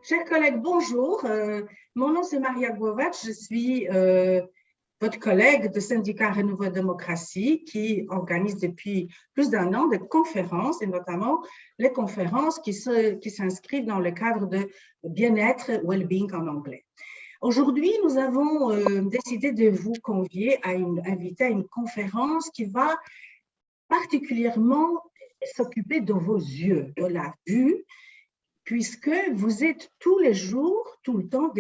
Chers collègues, bonjour. Mon nom c'est Maria Govac. Je suis votre collègue de syndicat Renouveau Démocratie qui organise depuis plus d'un an des conférences et notamment les conférences qui s'inscrivent dans le cadre de bien-être, well-being en anglais. Aujourd'hui, nous avons décidé de vous convier inviter à une conférence qui va particulièrement s'occuper de vos yeux, de la vue, puisque vous êtes tous les jours, tout le temps,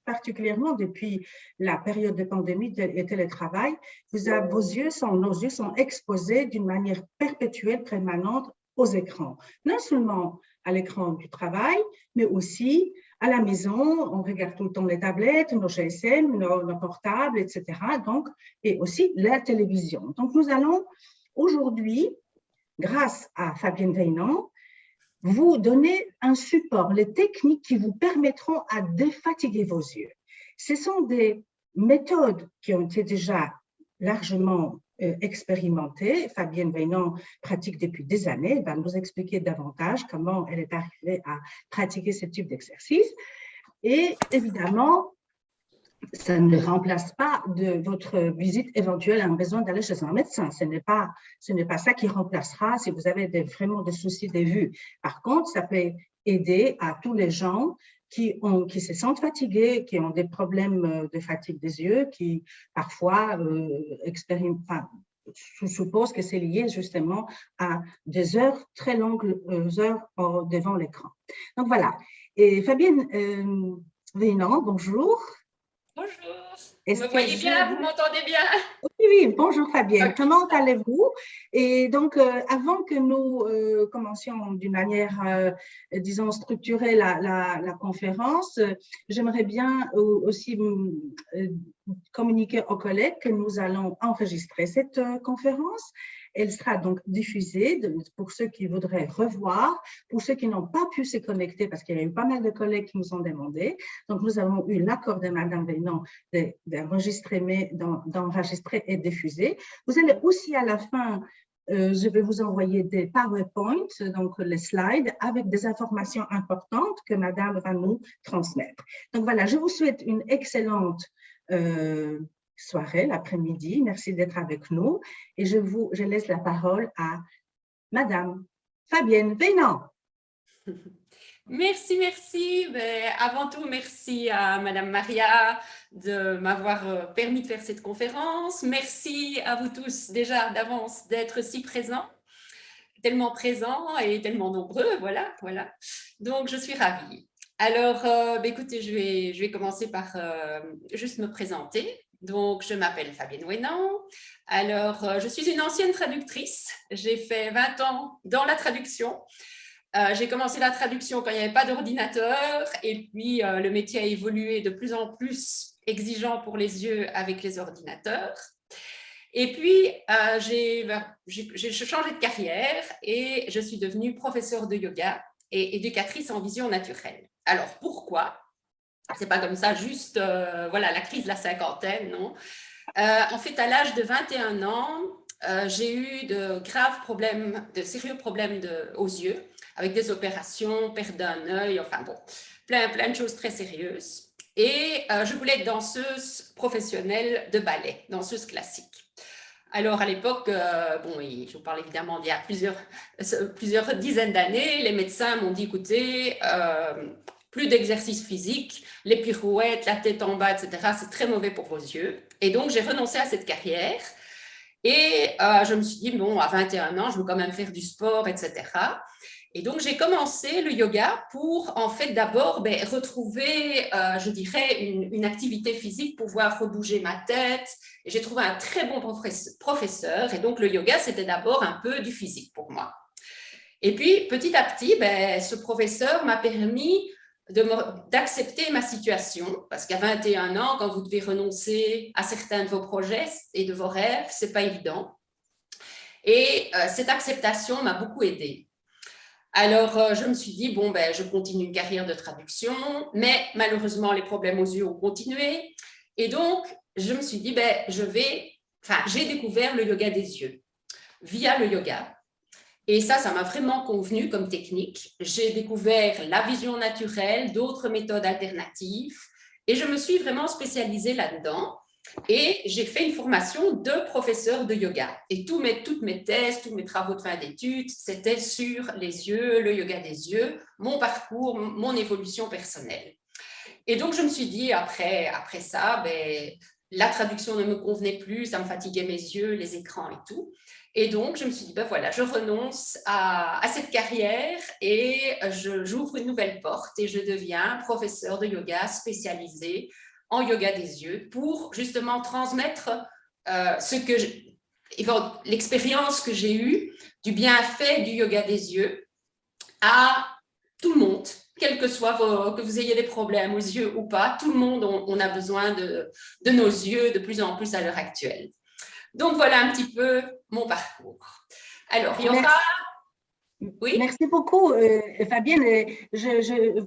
particulièrement depuis la période de pandémie et télétravail, nos yeux sont exposés d'une manière perpétuelle, permanente aux écrans. Non seulement à l'écran du travail, mais aussi à la maison, on regarde tout le temps les tablettes, nos GSM, nos portables, etc. Donc, et aussi la télévision. Donc, nous allons aujourd'hui, grâce à Fabienne Weinand, vous donner un support, les techniques qui vous permettront à défatiguer vos yeux. Ce sont des méthodes qui ont été déjà largement expérimentées. Fabienne Weinand pratique depuis des années. Elle va nous expliquer davantage comment elle est arrivée à pratiquer ce type d'exercice. Et évidemment, ça ne remplace pas de votre visite éventuelle en besoin d'aller chez un médecin. Ce n'est pas ça qui remplacera si vous avez vraiment des soucis de vue. Par contre, ça peut aider à tous les gens qui se sentent fatigués, qui ont des problèmes de fatigue des yeux, qui parfois supposent que c'est lié justement à des heures, très longues heures devant l'écran. Donc voilà. Et Fabienne Weinand, bonjour. Bonjour, vous me voyez bien, vous m'entendez bien? Oui, bonjour Fabienne, comment allez-vous? Et donc, avant que nous commencions d'une manière, disons, structurée la conférence, j'aimerais bien aussi communiquer aux collègues que nous allons enregistrer cette conférence. Elle sera donc diffusée pour ceux qui voudraient revoir, pour ceux qui n'ont pas pu se connecter, parce qu'il y a eu pas mal de collègues qui nous ont demandé. Donc, nous avons eu l'accord de Madame Weinand d'enregistrer et diffuser. Vous allez aussi à la fin, je vais vous envoyer des PowerPoint, donc les slides, avec des informations importantes que Madame va nous transmettre. Donc voilà, je vous souhaite une excellente soirée, l'après-midi. Merci d'être avec nous. Et je laisse la parole à Madame Fabienne Weinand. Merci, merci. Mais avant tout, merci à Madame Maria de m'avoir permis de faire cette conférence. Merci à vous tous déjà d'avance d'être si présents, tellement présents et tellement nombreux. Voilà. Donc, je suis ravie. Alors, écoutez, je vais commencer par juste me présenter. Donc, je m'appelle Fabienne Weinand. Alors, je suis une ancienne traductrice. J'ai fait 20 ans dans la traduction. J'ai commencé la traduction quand il n'y avait pas d'ordinateur et puis le métier a évolué de plus en plus exigeant pour les yeux avec les ordinateurs. Et puis, j'ai changé de carrière et je suis devenue professeure de yoga et éducatrice en vision naturelle. Alors, pourquoi? C'est pas comme ça, juste, voilà, la crise de la cinquantaine, non. En fait, à l'âge de 21 ans, j'ai eu de graves problèmes, de sérieux problèmes aux yeux, avec des opérations, perte d'un œil, enfin bon, plein de choses très sérieuses. Et je voulais être danseuse professionnelle de ballet, danseuse classique. Alors, à l'époque, je vous parle évidemment d'il y a plusieurs dizaines d'années, les médecins m'ont dit, écoutez, plus d'exercice physique, les pirouettes, la tête en bas, etc., c'est très mauvais pour vos yeux. Et donc, j'ai renoncé à cette carrière. Et je me suis dit, bon, à 21 ans, je veux quand même faire du sport, etc. Et donc, j'ai commencé le yoga pour, en fait, d'abord retrouver, je dirais, une activité physique, pouvoir rebouger ma tête. Et j'ai trouvé un très bon professeur. Et donc, le yoga, c'était d'abord un peu du physique pour moi. Et puis, petit à petit, ce professeur m'a permis d'accepter ma situation, parce qu'à 21 ans, quand vous devez renoncer à certains de vos projets et de vos rêves, ce n'est pas évident. Et cette acceptation m'a beaucoup aidée. Alors, je me suis dit, bon, je continue une carrière de traduction, mais malheureusement, les problèmes aux yeux ont continué. Et donc, je me suis dit, j'ai découvert le yoga des yeux via le yoga. Et ça m'a vraiment convenu comme technique. J'ai découvert la vision naturelle, d'autres méthodes alternatives, et je me suis vraiment spécialisée là-dedans. Et j'ai fait une formation de professeur de yoga. Et toutes mes thèses, tous mes travaux de fin d'études, c'était sur les yeux, le yoga des yeux, mon parcours, mon évolution personnelle. Et donc, je me suis dit, après ça, la traduction ne me convenait plus, ça me fatiguait mes yeux, les écrans et tout. Et donc, je me suis dit, voilà, je renonce à cette carrière et j'ouvre une nouvelle porte et je deviens professeur de yoga spécialisé en yoga des yeux pour justement transmettre l'expérience que j'ai eue du bienfait du yoga des yeux à tout le monde, quel que soit que vous ayez des problèmes aux yeux ou pas, tout le monde, on a besoin de nos yeux de plus en plus à l'heure actuelle. Donc, voilà un petit peu mon parcours. Alors, il y aura... Oui. Merci beaucoup, Fabienne.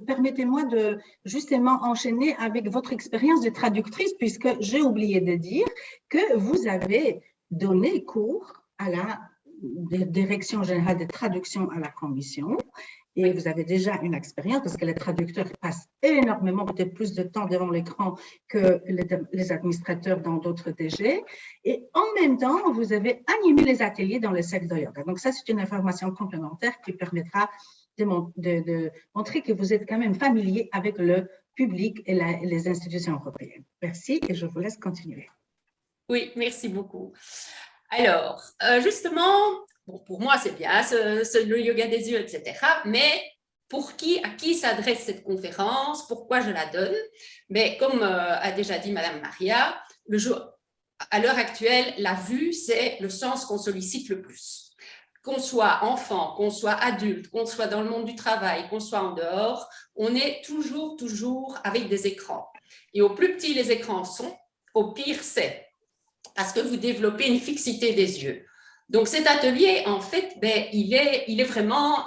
Permettez-moi de justement enchaîner avec votre expérience de traductrice, puisque j'ai oublié de dire que vous avez donné cours à la Direction générale de traduction à la Commission. Et vous avez déjà une expérience parce que les traducteurs passent énormément, peut-être plus de temps devant l'écran que les administrateurs dans d'autres DG. Et en même temps, vous avez animé les ateliers dans le secteur de yoga. Donc ça, c'est une information complémentaire qui permettra de montrer que vous êtes quand même familier avec le public et les institutions européennes. Merci et je vous laisse continuer. Oui, merci beaucoup. Alors, justement, pour moi, c'est bien le yoga des yeux, etc. Mais à qui s'adresse cette conférence? Pourquoi je la donne? Mais comme a déjà dit Madame Maria, à l'heure actuelle, la vue, c'est le sens qu'on sollicite le plus. Qu'on soit enfant, qu'on soit adulte, qu'on soit dans le monde du travail, qu'on soit en dehors, on est toujours avec des écrans. Et au plus petit les écrans sont, au pire c'est. Parce que vous développez une fixité des yeux. Donc, cet atelier, en fait, il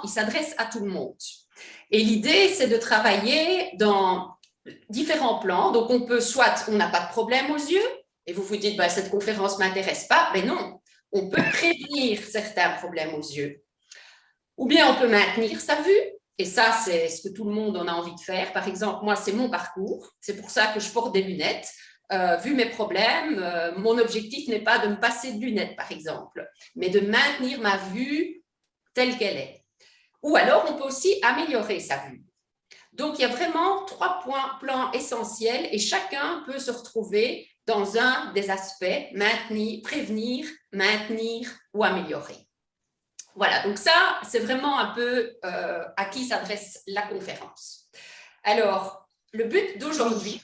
s'adresse à tout le monde. Et l'idée, c'est de travailler dans différents plans. Donc, on n'a pas de problème aux yeux, et vous vous dites, cette conférence ne m'intéresse pas. Mais non, on peut prévenir certains problèmes aux yeux. Ou bien, on peut maintenir sa vue. Et ça, c'est ce que tout le monde en a envie de faire. Par exemple, moi, c'est mon parcours. C'est pour ça que je porte des lunettes. Vu mes problèmes, mon objectif n'est pas de me passer de lunettes, par exemple, mais de maintenir ma vue telle qu'elle est. Ou alors, on peut aussi améliorer sa vue. Donc, il y a vraiment 3 plans essentiels et chacun peut se retrouver dans un des aspects, prévenir, maintenir ou améliorer. Voilà, donc ça, c'est vraiment un peu à qui s'adresse la conférence. Alors, le but d'aujourd'hui...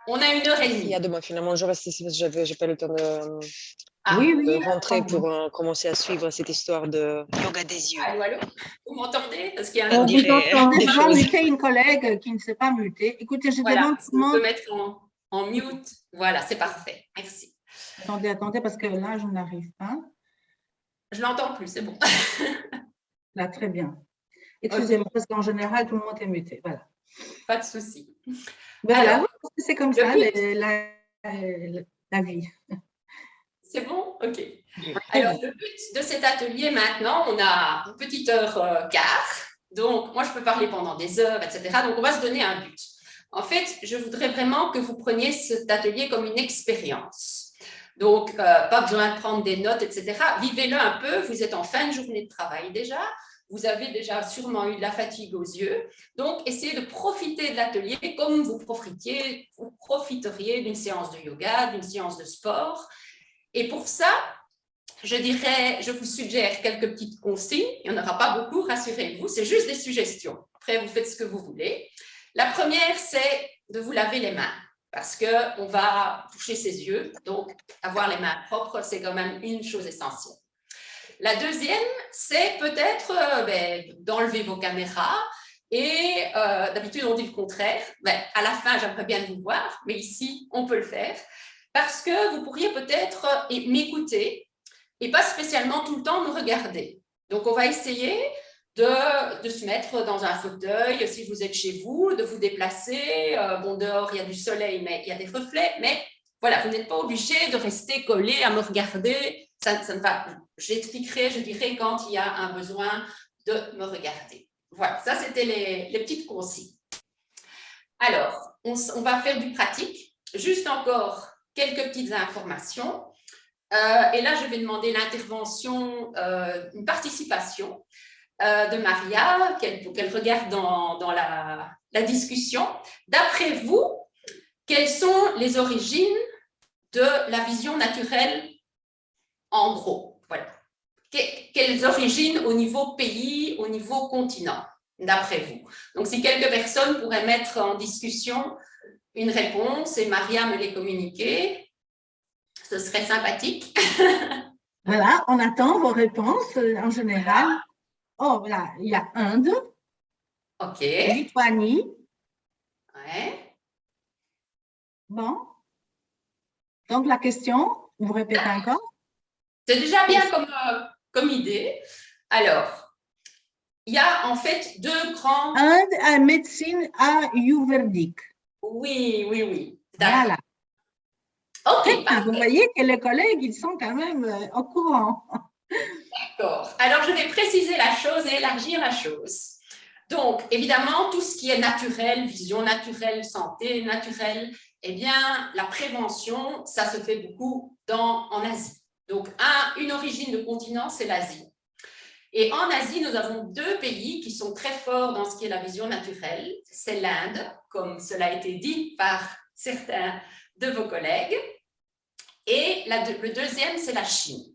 On a 1h30. Il y a 2 mois, finalement. Je reste ici parce que je n'ai pas le temps de rentrer pour commencer à suivre cette histoire de yoga des yeux. Allô? Vous m'entendez? Parce qu'il y a on vous entend. Je vais muter une collègue qui ne s'est pas mutée. Écoutez, je demande comment... On peut mettre en mute. Voilà, c'est parfait. Merci. Attendez, parce que là, je n'arrive pas. Je l'entends plus, c'est bon. Là, très bien. Excusez-moi, parce qu'en général, tout le monde est muté. Voilà. Pas de souci. Voilà, c'est comme ça, la vie. C'est bon? OK. Alors, le but de cet atelier, maintenant, on a une petite heure quart. Donc, moi, je peux parler pendant des heures, etc. Donc, on va se donner un but. En fait, je voudrais vraiment que vous preniez cet atelier comme une expérience. Donc, pas besoin de prendre des notes, etc. Vivez-le un peu. Vous êtes en fin de journée de travail déjà. Vous avez déjà sûrement eu de la fatigue aux yeux. Donc, essayez de profiter de l'atelier comme vous profiteriez d'une séance de yoga, d'une séance de sport. Et pour ça, je vous suggère quelques petites consignes. Il n'y en aura pas beaucoup, rassurez-vous. C'est juste des suggestions. Après, vous faites ce que vous voulez. La première, c'est de vous laver les mains parce qu'on va toucher ses yeux. Donc, avoir les mains propres, c'est quand même une chose essentielle. La deuxième, c'est peut-être d'enlever vos caméras et d'habitude, on dit le contraire. À la fin, j'aimerais bien vous voir, mais ici, on peut le faire parce que vous pourriez peut-être m'écouter et pas spécialement tout le temps me regarder. Donc, on va essayer de se mettre dans un fauteuil si vous êtes chez vous, de vous déplacer. Dehors, il y a du soleil, mais il y a des reflets. Mais voilà, vous n'êtes pas obligé de rester collé à me regarder j'expliquerai, je dirais, quand il y a un besoin de me regarder. Voilà, ça c'était les petites consignes. Alors, on va faire du pratique. Juste encore quelques petites informations. Et là, je vais demander l'intervention, une participation de Maria, qu'elle regarde dans la discussion. D'après vous, quelles sont les origines de la vision naturelle en gros? Voilà. Quelles origines au niveau pays, au niveau continent, d'après vous? Donc, si quelques personnes pourraient mettre en discussion une réponse et Maria me les communiquer, ce serait sympathique. Voilà, on attend vos réponses en général. Voilà. Oh, voilà, il y a Inde. OK. Lituanie. Ouais. Bon. Donc, la question, vous répétez encore? C'est déjà bien comme idée. Alors, il y a en fait deux grands… Inde à médecine ayurvédique. Oui. Voilà. OK, parfait. Vous voyez que les collègues, ils sont quand même au courant. D'accord. Alors, je vais préciser la chose et élargir la chose. Donc, évidemment, tout ce qui est naturel, vision naturelle, santé naturelle, eh bien, la prévention, ça se fait beaucoup en Asie. Donc, une origine de continent, c'est l'Asie. Et en Asie, nous avons deux pays qui sont très forts dans ce qui est la vision naturelle. C'est l'Inde, comme cela a été dit par certains de vos collègues. Et le deuxième, c'est la Chine.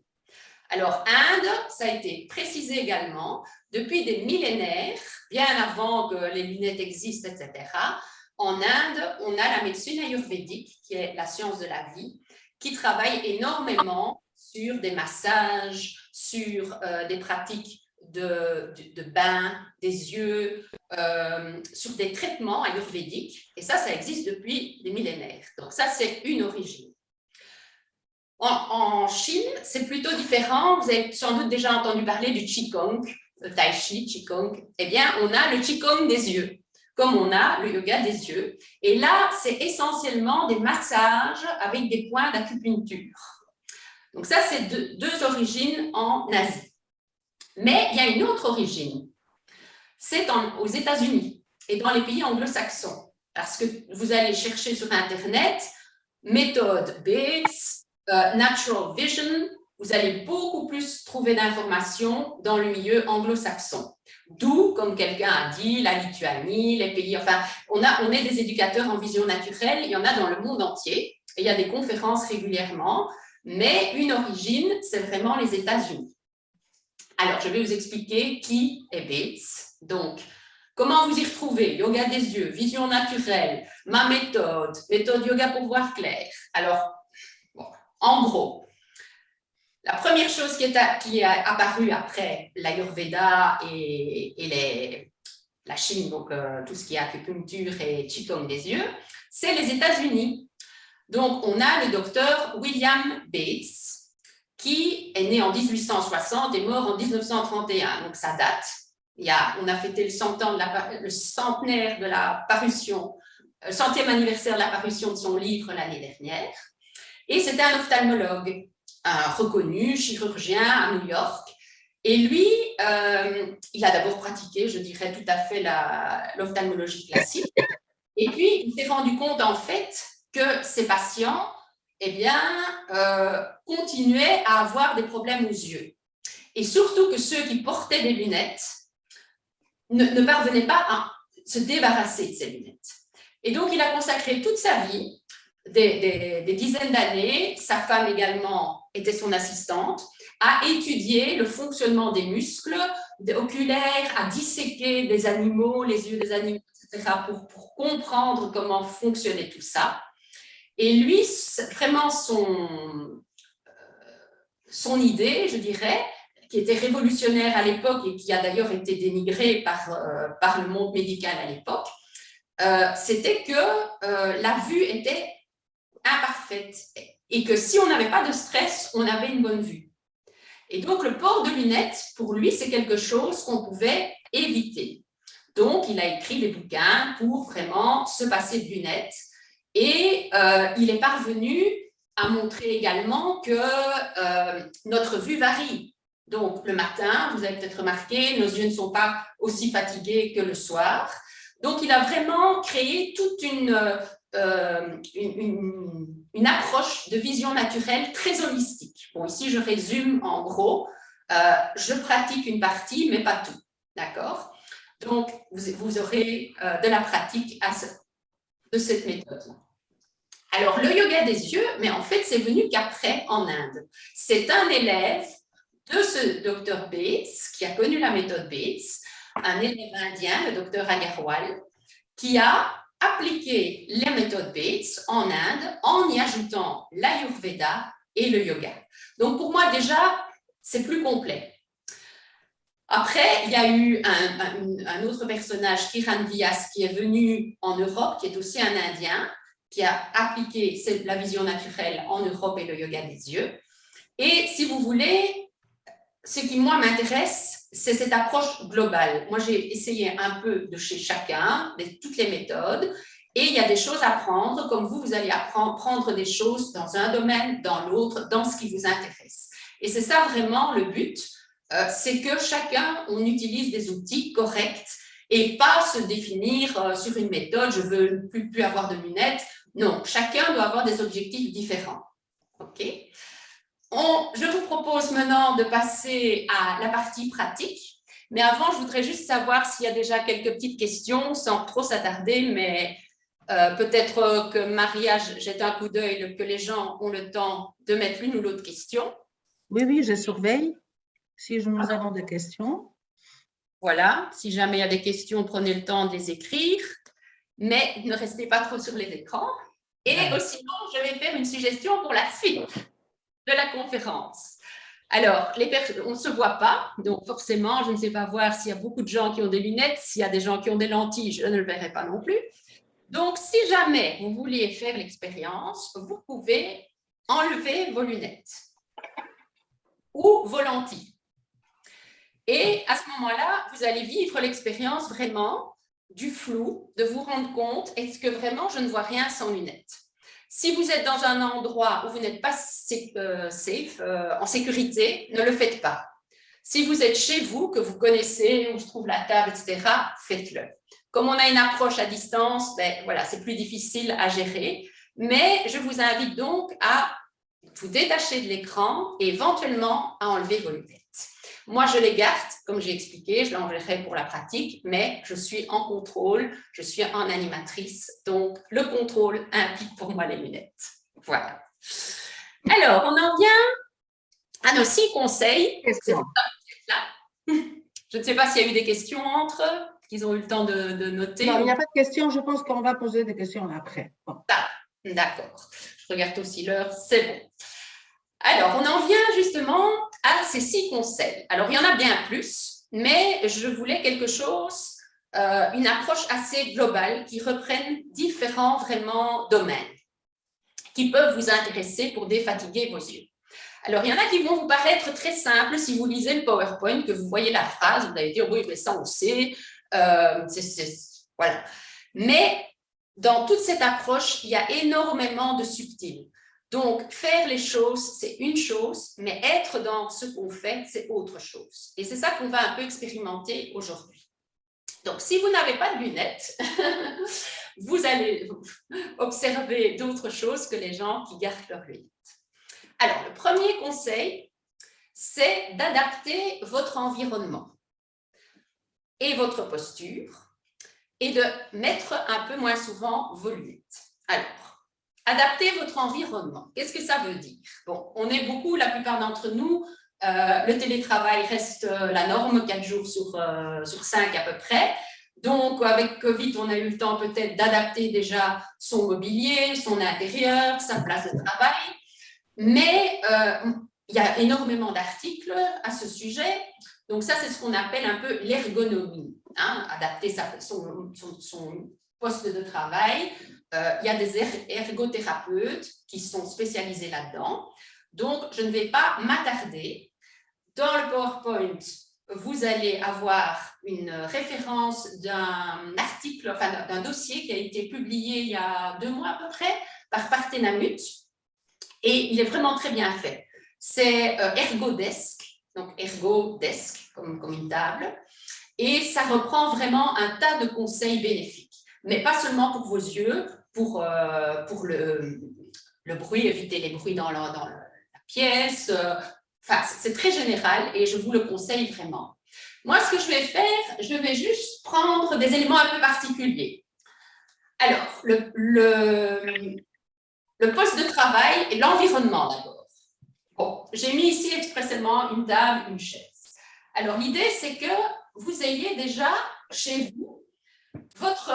Alors, Inde, ça a été précisé également, depuis des millénaires, bien avant que les lunettes existent, etc., en Inde, on a la médecine ayurvédique, qui est la science de la vie, qui travaille énormément sur des massages, sur des pratiques de bain, des yeux, sur des traitements ayurvédiques. Et ça existe depuis des millénaires. Donc ça, c'est une origine. En Chine, c'est plutôt différent. Vous avez sans doute déjà entendu parler du Qigong, le Tai Chi, Qigong. Eh bien, on a le Qigong des yeux, comme on a le yoga des yeux. Et là, c'est essentiellement des massages avec des points d'acupuncture. Donc ça, c'est deux origines en Asie. Mais il y a une autre origine. C'est aux États-Unis et dans les pays anglo-saxons. Parce que vous allez chercher sur Internet, méthode Bates, Natural Vision, vous allez beaucoup plus trouver d'informations dans le milieu anglo-saxon. D'où, comme quelqu'un a dit, la Lituanie, les pays, enfin, on est des éducateurs en vision naturelle, il y en a dans le monde entier, et il y a des conférences régulièrement, mais une origine, c'est vraiment les États-Unis. Alors, je vais vous expliquer qui est Bates. Donc, comment vous y retrouvez? Yoga des yeux, vision naturelle, ma méthode yoga pour voir clair. Alors, en gros, la première chose qui est apparue après l'Ayurveda et la Chine, donc tout ce qui est acupuncture et Qigong des yeux, c'est les États-Unis. Donc, on a le docteur William Bates, qui est né en 1860 et mort en 1931. Donc, ça date. On a fêté le centenaire de la parution, le 100e anniversaire de la parution de son livre l'année dernière. Et c'était un ophtalmologue reconnu, chirurgien à New York. Et lui, il a d'abord pratiqué, je dirais, tout à fait l'ophtalmologie classique. Et puis, il s'est rendu compte, en fait, que ses patients, eh bien, continuaient à avoir des problèmes aux yeux. Et surtout que ceux qui portaient des lunettes ne parvenaient pas à se débarrasser de ces lunettes. Et donc, il a consacré toute sa vie, des dizaines d'années, sa femme également était son assistante, à étudier le fonctionnement des muscles oculaires, à disséquer des animaux, les yeux des animaux, etc., pour comprendre comment fonctionnait tout ça. Et lui, vraiment son idée, je dirais, qui était révolutionnaire à l'époque et qui a d'ailleurs été dénigrée par le monde médical à l'époque, c'était que la vue était imparfaite et que si on n'avait pas de stress, on avait une bonne vue. Et donc, le port de lunettes, pour lui, c'est quelque chose qu'on pouvait éviter. Donc, il a écrit des bouquins pour vraiment se passer de lunettes et il est parvenu a montré également que notre vue varie. Donc, le matin, vous avez peut-être remarqué, nos yeux ne sont pas aussi fatigués que le soir. Donc, il a vraiment créé toute une approche de vision naturelle très holistique. Bon, ici, je résume en gros. Je pratique une partie, mais pas tout. D'accord? Donc, vous aurez de la pratique de cette méthode. Alors, le yoga des yeux, mais en fait, c'est venu qu'après en Inde. C'est un élève de ce docteur Bates, qui a connu la méthode Bates, un élève indien, le docteur Agarwal, qui a appliqué les méthodes Bates en Inde en y ajoutant l'Ayurveda et le yoga. Donc, pour moi, déjà, c'est plus complet. Après, il y a eu un autre personnage, Kiran Vyas, qui est venu en Europe, qui est aussi un Indien, qui a appliqué la vision naturelle en Europe et le yoga des yeux. Et si vous voulez, ce qui, moi, m'intéresse, c'est cette approche globale. Moi, j'ai essayé un peu de chez chacun, de toutes les méthodes, et il y a des choses à prendre, comme vous allez prendre des choses dans un domaine, dans l'autre, dans ce qui vous intéresse. Et c'est ça vraiment le but, c'est que chacun, on utilise des outils corrects et pas se définir sur une méthode, je veux plus avoir de lunettes. Non, chacun doit avoir des objectifs différents. OK? Je vous propose maintenant de passer à la partie pratique. Mais avant, je voudrais juste savoir s'il y a déjà quelques petites questions, sans trop s'attarder, mais peut-être que Maria jette un coup d'œil, que les gens ont le temps de mettre l'une ou l'autre question. Oui, je surveille. Si nous avons des questions. Voilà, si jamais il y a des questions, prenez le temps de les écrire, mais ne restez pas trop sur les écrans. Et sinon, je vais faire une suggestion pour la suite de la conférence. Alors, on ne se voit pas, donc forcément, je ne sais pas voir s'il y a beaucoup de gens qui ont des lunettes, s'il y a des gens qui ont des lentilles, je ne le verrai pas non plus. Donc, si jamais vous vouliez faire l'expérience, vous pouvez enlever vos lunettes ou vos lentilles. Et à ce moment-là, vous allez vivre l'expérience vraiment du flou, de vous rendre compte, est-ce que vraiment je ne vois rien sans lunettes? Si vous êtes dans un endroit où vous n'êtes pas safe, en sécurité, ne le faites pas. Si vous êtes chez vous, que vous connaissez, où se trouve la table, etc., faites-le. Comme on a une approche à distance, voilà, c'est plus difficile à gérer. Mais je vous invite donc à vous détacher de l'écran et éventuellement à enlever vos lunettes. Moi, je les garde, comme j'ai expliqué, je l'enverrai pour la pratique, mais je suis en contrôle, je suis en animatrice, donc le contrôle implique pour moi les lunettes. Voilà. Alors, on en vient à nos 6 conseils. Je ne sais pas s'il y a eu des questions entre eux, qu'ils ont eu le temps de noter. Non, il n'y a pas de questions, je pense qu'on va poser des questions après. Bon. Ah, d'accord, je regarde aussi l'heure, c'est bon. Alors, on en vient justement à ces 6 conseils. Alors, il y en a bien plus, mais je voulais quelque chose, une approche assez globale qui reprenne différents vraiment domaines qui peuvent vous intéresser pour défatiguer vos yeux. Alors, il y en a qui vont vous paraître très simples si vous lisez le PowerPoint, que vous voyez la phrase, vous allez dire, oui, mais ça on sait, voilà. Mais dans toute cette approche, il y a énormément de subtils. Donc, faire les choses, c'est une chose, mais être dans ce qu'on fait, c'est autre chose. Et c'est ça qu'on va un peu expérimenter aujourd'hui. Donc, si vous n'avez pas de lunettes, vous allez observer d'autres choses que les gens qui gardent leurs lunettes. Alors, le premier conseil, c'est d'adapter votre environnement et votre posture et de mettre un peu moins souvent vos lunettes. Alors, adapter votre environnement, qu'est-ce que ça veut dire? Bon, on est beaucoup, la plupart d'entre nous, le télétravail reste la norme, 4 jours sur 5 à peu près. Donc, avec Covid, on a eu le temps peut-être d'adapter déjà son mobilier, son intérieur, sa place de travail. Mais il y a énormément d'articles à ce sujet. Donc, ça, c'est ce qu'on appelle un peu l'ergonomie. Hein, adapter son poste de travail. Il y a des ergothérapeutes qui sont spécialisés là-dedans. Donc, je ne vais pas m'attarder. Dans le PowerPoint, vous allez avoir une référence d'un article, enfin d'un dossier qui a été publié il y a 2 mois à peu près par Parthénamut, et il est vraiment très bien fait. C'est ErgoDesk, donc ErgoDesk comme une table, et ça reprend vraiment un tas de conseils bénéfiques, mais pas seulement pour vos yeux, pour le bruit, éviter les bruits dans la pièce. Enfin, c'est très général et je vous le conseille vraiment. Moi, ce que je vais faire, je vais juste prendre des éléments un peu particuliers. Alors, le poste de travail et l'environnement d'abord. Bon, j'ai mis ici expressément une table, une chaise. Alors, l'idée, c'est que vous ayez déjà chez vous votre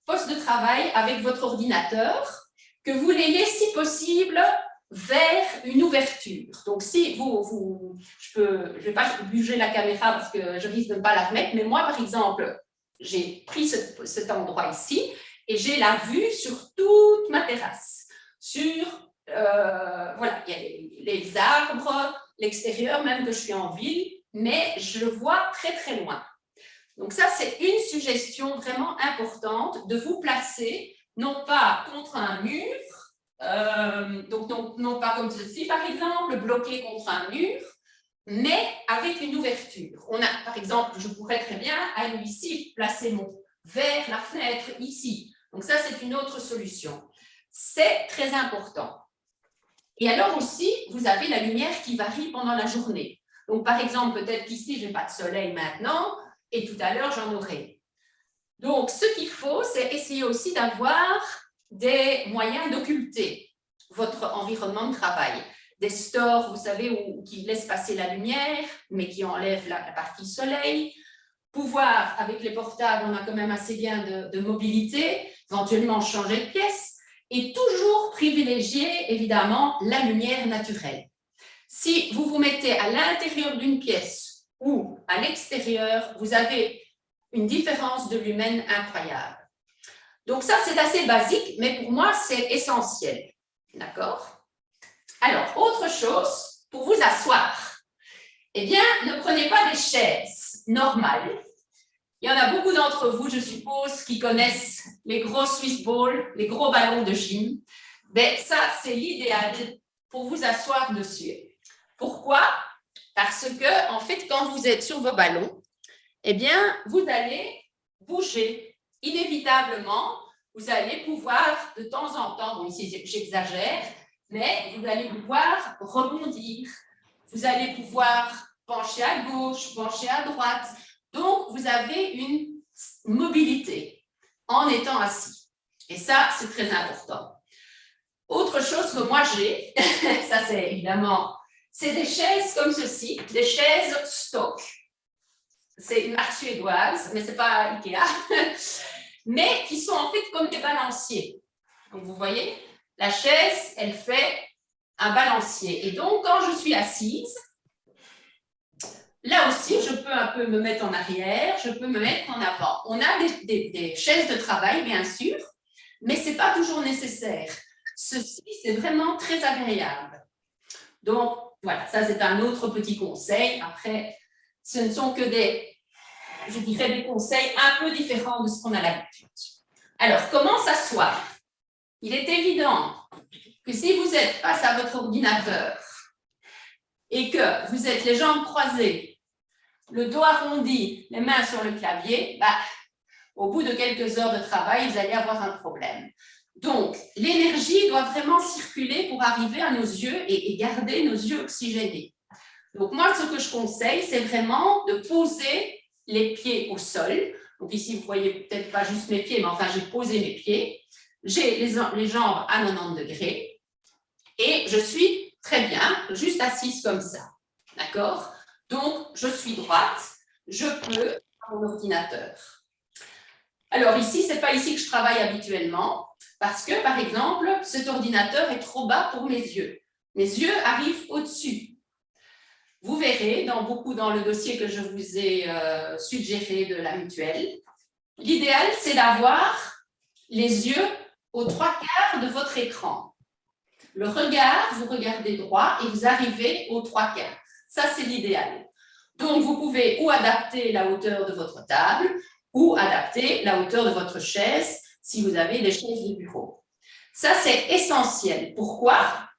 poste de travail avec votre ordinateur, que vous l'ayez, si possible, vers une ouverture. Donc, si je ne vais pas bouger la caméra parce que je risque de ne pas la remettre, mais moi, par exemple, j'ai pris cet endroit ici et j'ai la vue sur toute ma terrasse. Voilà, il y a les arbres, l'extérieur, même que je suis en ville, mais je le vois très, très loin. Donc, ça, c'est une suggestion vraiment importante de vous placer, non pas contre un mur, donc non pas comme ceci, par exemple, bloqué contre un mur, mais avec une ouverture. Par exemple, je pourrais très bien aller ici, placer mon vers la fenêtre ici. Donc, ça, c'est une autre solution. C'est très important. Et alors aussi, vous avez la lumière qui varie pendant la journée. Donc, par exemple, peut-être qu'ici, je n'ai pas de soleil maintenant, et tout à l'heure, j'en aurai. Donc, ce qu'il faut, c'est essayer aussi d'avoir des moyens d'occulter votre environnement de travail. Des stores, vous savez, qui laissent passer la lumière, mais qui enlèvent la partie soleil. Pouvoir, avec les portables, on a quand même assez bien de mobilité, éventuellement changer de pièce, et toujours privilégier, évidemment, la lumière naturelle. Si vous vous mettez à l'intérieur d'une pièce ou à l'extérieur, vous avez une différence de lumen incroyable. Donc ça, c'est assez basique, mais pour moi, c'est essentiel. D'accord? Alors, autre chose, pour vous asseoir, eh bien, ne prenez pas des chaises normales. Il y en a beaucoup d'entre vous, je suppose, qui connaissent les gros Swiss balls, les gros ballons de gym. Ben, ça, c'est l'idéal pour vous asseoir dessus. Pourquoi? Parce que, en fait, quand vous êtes sur vos ballons, eh bien, vous allez bouger. Inévitablement, vous allez pouvoir, de temps en temps, bon, ici, j'exagère, mais vous allez pouvoir rebondir. Vous allez pouvoir pencher à gauche, pencher à droite. Donc, vous avez une mobilité en étant assis. Et ça, c'est très important. Autre chose que moi j'ai, ça c'est évidemment, c'est des chaises comme ceci, des chaises stock. C'est une marque suédoise, mais ce n'est pas Ikea, mais qui sont en fait comme des balanciers. Donc, vous voyez, la chaise, elle fait un balancier. Et donc, quand je suis assise, là aussi, je peux un peu me mettre en arrière, je peux me mettre en avant. On a des chaises de travail, bien sûr, mais ce n'est pas toujours nécessaire. Ceci, c'est vraiment très agréable. Donc, voilà, ça, c'est un autre petit conseil. Après, ce ne sont que je dirais, des conseils un peu différents de ce qu'on a l'habitude. Alors, comment s'asseoir? Il est évident que si vous êtes face à votre ordinateur et que vous êtes les jambes croisées, le dos arrondi, les mains sur le clavier, au bout de quelques heures de travail, vous allez avoir un problème. Donc, l'énergie doit vraiment circuler pour arriver à nos yeux et garder nos yeux oxygénés. Donc, moi, ce que je conseille, c'est vraiment de poser les pieds au sol. Donc, ici, vous ne voyez peut-être pas juste mes pieds, mais enfin, j'ai posé mes pieds. J'ai les jambes à 90 degrés et je suis très bien, juste assise comme ça. D'accord? Donc, je suis droite, je peux à mon ordinateur. Alors, ici, ce n'est pas ici que je travaille habituellement parce que, par exemple, cet ordinateur est trop bas pour mes yeux. Mes yeux arrivent au-dessus. Vous verrez dans le dossier que je vous ai suggéré de la mutuelle, l'idéal, c'est d'avoir les yeux aux 3/4 de votre écran. Le regard, vous regardez droit et vous arrivez aux 3/4. Ça, c'est l'idéal. Donc, vous pouvez ou adapter la hauteur de votre table ou adapter la hauteur de votre chaise si vous avez des chaises de bureau. Ça, c'est essentiel. Pourquoi?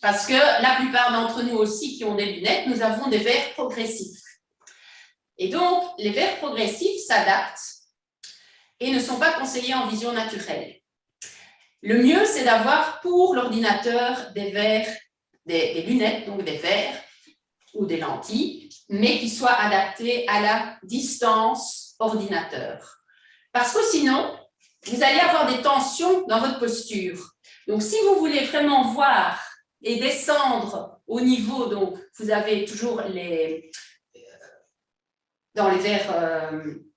parce que la plupart d'entre nous aussi qui ont des lunettes, nous avons des verres progressifs. Et donc, les verres progressifs s'adaptent et ne sont pas conseillés en vision naturelle. Le mieux, c'est d'avoir pour l'ordinateur des verres, des lunettes, donc des verres ou des lentilles, mais qui soient adaptés à la distance ordinateur. Parce que sinon, vous allez avoir des tensions dans votre posture. Donc, si vous voulez vraiment voir et descendre au niveau, donc vous avez toujours dans les verres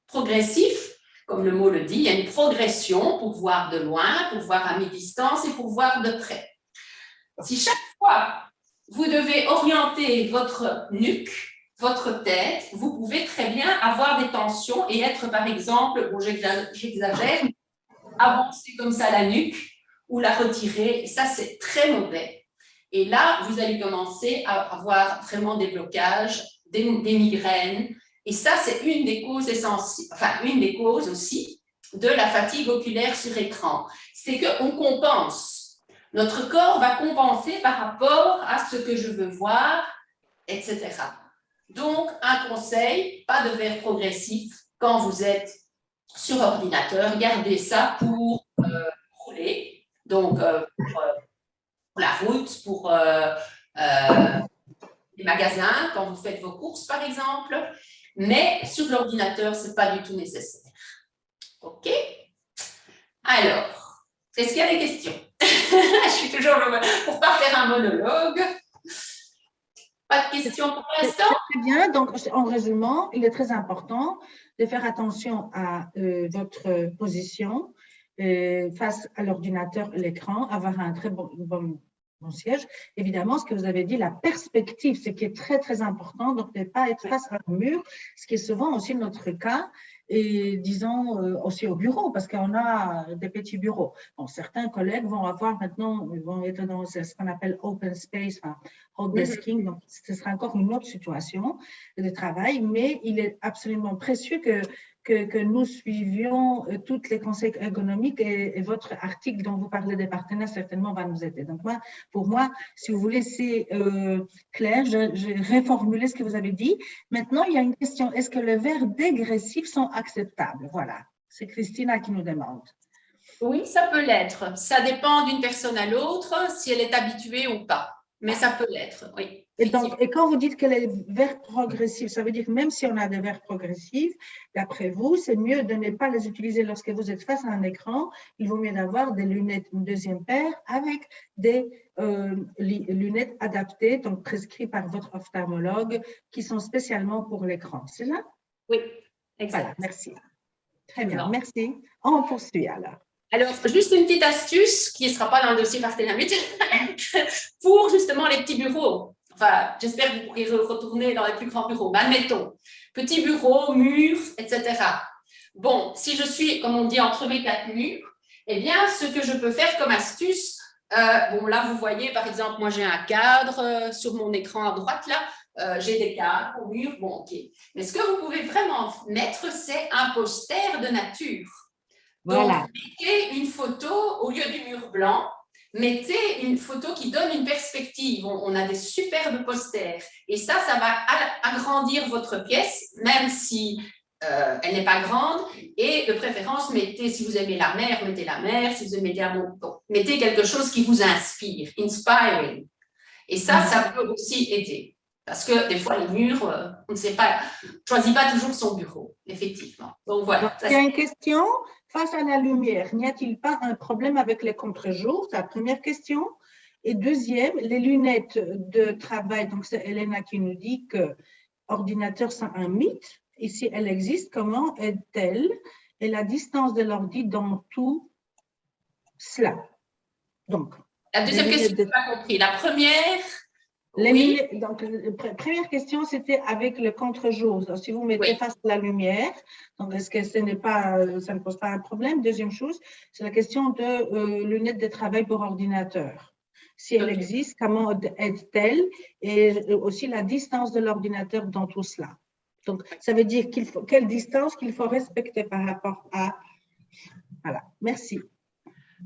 progressifs, comme le mot le dit, il y a une progression pour voir de loin, pour voir à mi-distance et pour voir de près. Si chaque fois vous devez orienter votre nuque, votre tête, vous pouvez très bien avoir des tensions et être, par exemple, bon, j'exagère, avancer comme ça la nuque ou la retirer, et ça c'est très mauvais. Et là, vous allez commencer à avoir vraiment des blocages, des migraines, et ça c'est une des causes essentielles, enfin une des causes aussi de la fatigue oculaire sur écran. C'est qu'on compense. Notre corps va compenser par rapport à ce que je veux voir, etc. Donc, un conseil, pas de verre progressif quand vous êtes sur ordinateur, gardez ça pour rouler, donc pour la route, pour les magasins, quand vous faites vos courses, par exemple, mais sur l'ordinateur, ce n'est pas du tout nécessaire. OK? Alors, est-ce qu'il y a des questions? Je suis toujours pour ne pas faire un monologue. Pas de questions pour l'instant? Très bien. Donc, en résumant, il est très important de faire attention à votre position face à l'ordinateur, l'écran, avoir un très bon siège. Évidemment, ce que vous avez dit, la perspective, ce qui est très, très important, donc ne pas être face à un mur, ce qui est souvent aussi notre cas, et disons aussi au bureau, parce qu'on a des petits bureaux. Bon, certains collègues vont avoir maintenant, ils vont être dans ce qu'on appelle open space, enfin, home desking, donc ce sera encore une autre situation de travail, mais il est absolument précieux que nous suivions toutes les conseils ergonomiques et votre article dont vous parlez des partenaires certainement va nous aider. Donc pour moi, si vous voulez, c'est clair, j'ai reformulé ce que vous avez dit. Maintenant, il y a une question, est-ce que les verres dégressifs sont acceptables? Voilà, c'est Christina qui nous demande. Oui, ça peut l'être. Ça dépend d'une personne à l'autre, si elle est habituée ou pas. Mais ça peut l'être, oui. Et quand vous dites que les verres progressifs, ça veut dire que même si on a des verres progressifs, d'après vous, c'est mieux de ne pas les utiliser lorsque vous êtes face à un écran. Il vaut mieux d'avoir des lunettes, une deuxième paire, avec des lunettes adaptées, donc prescrites par votre ophtalmologue, qui sont spécialement pour l'écran. C'est ça? Oui, exact. Voilà, merci. Très bien, merci. On poursuit alors. Alors, juste une petite astuce qui ne sera pas dans le dossier Partenamut pour justement les petits bureaux. Enfin, j'espère que vous pourrez retourner dans les plus grands bureaux. Mais admettons, petits bureaux, murs, etc. Bon, si je suis, comme on dit, entre mes 4 murs, eh bien, ce que je peux faire comme astuce, bon, là, vous voyez, par exemple, moi, j'ai un cadre sur mon écran à droite, là, j'ai des cadres au mur, bon, ok. Mais ce que vous pouvez vraiment mettre, c'est un poster de nature. Voilà. Donc, mettez une photo au lieu du mur blanc, mettez une photo qui donne une perspective. On a des superbes posters. Et ça va agrandir votre pièce, même si elle n'est pas grande. Et de préférence, mettez, si vous aimez la mer, mettez la mer. Si vous aimez mettez quelque chose qui vous inspire, inspiring. Et ça peut aussi aider. Parce que des fois, les murs, on ne sait pas, choisit pas toujours son bureau, effectivement. Donc voilà. Il y a une question. Face à la lumière, n'y a-t-il pas un problème avec les contre-jours? C'est la première question. Et deuxième, les lunettes de travail. Donc, c'est Elena qui nous dit que ordinateur, c'est un mythe. Et si elle existe, comment est-elle? Et la distance de l'ordi dans tout cela. Donc, la deuxième question, je n'ai pas compris. La première… Donc, la première question, c'était avec le contre-jour. Si vous mettez face à la lumière, donc est-ce que ça ne pose pas un problème? Deuxième chose, c'est la question de lunettes de travail pour ordinateur. Si elle existe, comment est-elle? Et aussi la distance de l'ordinateur dans tout cela. Donc, ça veut dire quelle distance qu'il faut respecter par rapport à… Voilà, merci.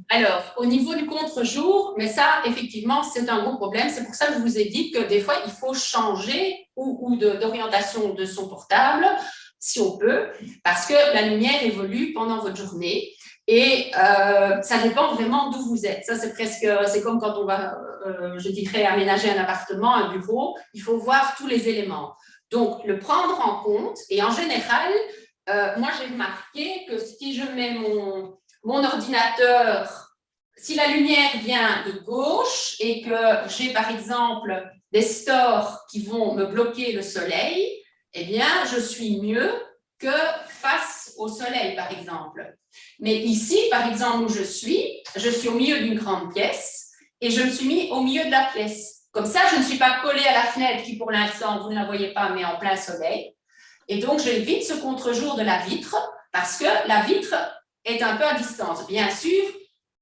Alors, au niveau du contre-jour, mais ça, effectivement, c'est un gros problème. C'est pour ça que je vous ai dit que des fois, il faut changer ou d'orientation de son portable, si on peut, parce que la lumière évolue pendant votre journée et ça dépend vraiment d'où vous êtes. Ça, c'est comme quand on va, je dirais, aménager un appartement, un bureau, il faut voir tous les éléments. Donc, le prendre en compte et en général, moi, j'ai remarqué que si je mets mon ordinateur, si la lumière vient de gauche et que j'ai par exemple des stores qui vont me bloquer le soleil, eh bien, je suis mieux que face au soleil, par exemple. Mais ici, par exemple, où je suis au milieu d'une grande pièce et je me suis mis au milieu de la pièce. Comme ça, je ne suis pas collée à la fenêtre qui, pour l'instant, vous ne la voyez pas, mais en plein soleil. Et donc, j'évite ce contre-jour de la vitre parce que la vitre est un peu à distance. Bien sûr,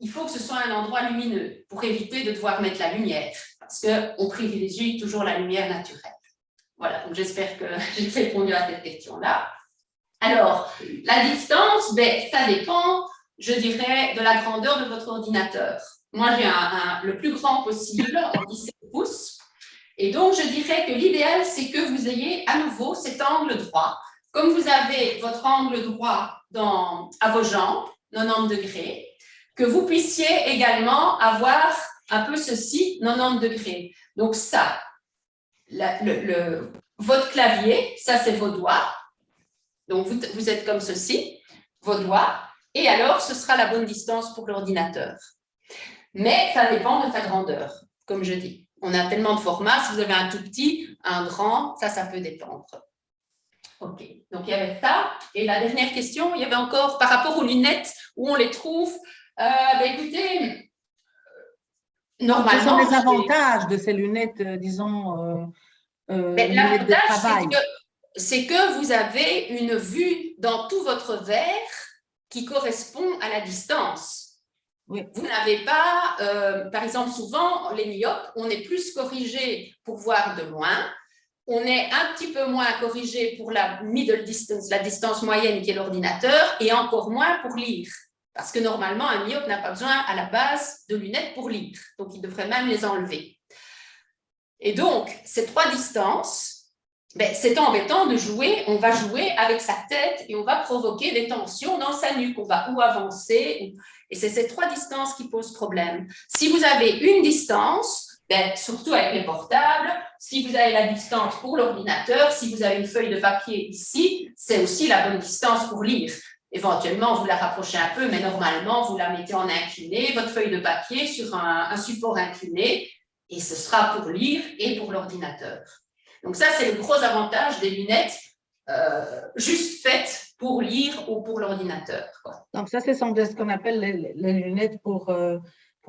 il faut que ce soit un endroit lumineux pour éviter de devoir mettre la lumière parce qu'on privilégie toujours la lumière naturelle. Voilà, donc j'espère que j'ai répondu à cette question-là. Alors, la distance, ça dépend, je dirais, de la grandeur de votre ordinateur. Moi, j'ai le plus grand possible, en 17 pouces. Et donc, je dirais que l'idéal, c'est que vous ayez à nouveau cet angle droit. Comme vous avez votre angle droit à vos jambes, 90 degrés, que vous puissiez également avoir un peu ceci, 90 degrés. Donc ça, votre clavier, ça c'est vos doigts. Donc vous êtes comme ceci, vos doigts, et alors ce sera la bonne distance pour l'ordinateur. Mais ça dépend de sa grandeur, comme je dis. On a tellement de formats, si vous avez un tout petit, un grand, ça peut dépendre. Ok, donc il y avait ça. Et la dernière question, il y avait encore par rapport aux lunettes, où on les trouve. Écoutez, normalement… Quels sont les avantages de ces lunettes, disons, lunettes de travail? C'est que vous avez une vue dans tout votre verre qui correspond à la distance. Oui. Vous n'avez pas, par exemple, souvent, les myopes, on est plus corrigé pour voir de loin. On est un petit peu moins corrigé pour la middle distance, la distance moyenne qui est l'ordinateur, et encore moins pour lire. Parce que normalement, un myope n'a pas besoin à la base de lunettes pour lire. Donc, il devrait même les enlever. Et donc, ces trois distances, c'est embêtant de jouer. On va jouer avec sa tête et on va provoquer des tensions dans sa nuque. On va ou avancer. Et c'est ces trois distances qui posent problème. Si vous avez une distance, surtout avec les portables, si vous avez la distance pour l'ordinateur, si vous avez une feuille de papier ici, c'est aussi la bonne distance pour lire. Éventuellement, vous la rapprochez un peu, mais normalement, vous la mettez en incliné, votre feuille de papier sur un support incliné, et ce sera pour lire et pour l'ordinateur. Donc ça, c'est le gros avantage des lunettes juste faites pour lire ou pour l'ordinateur. Donc ça, ce sont ce qu'on appelle les lunettes pour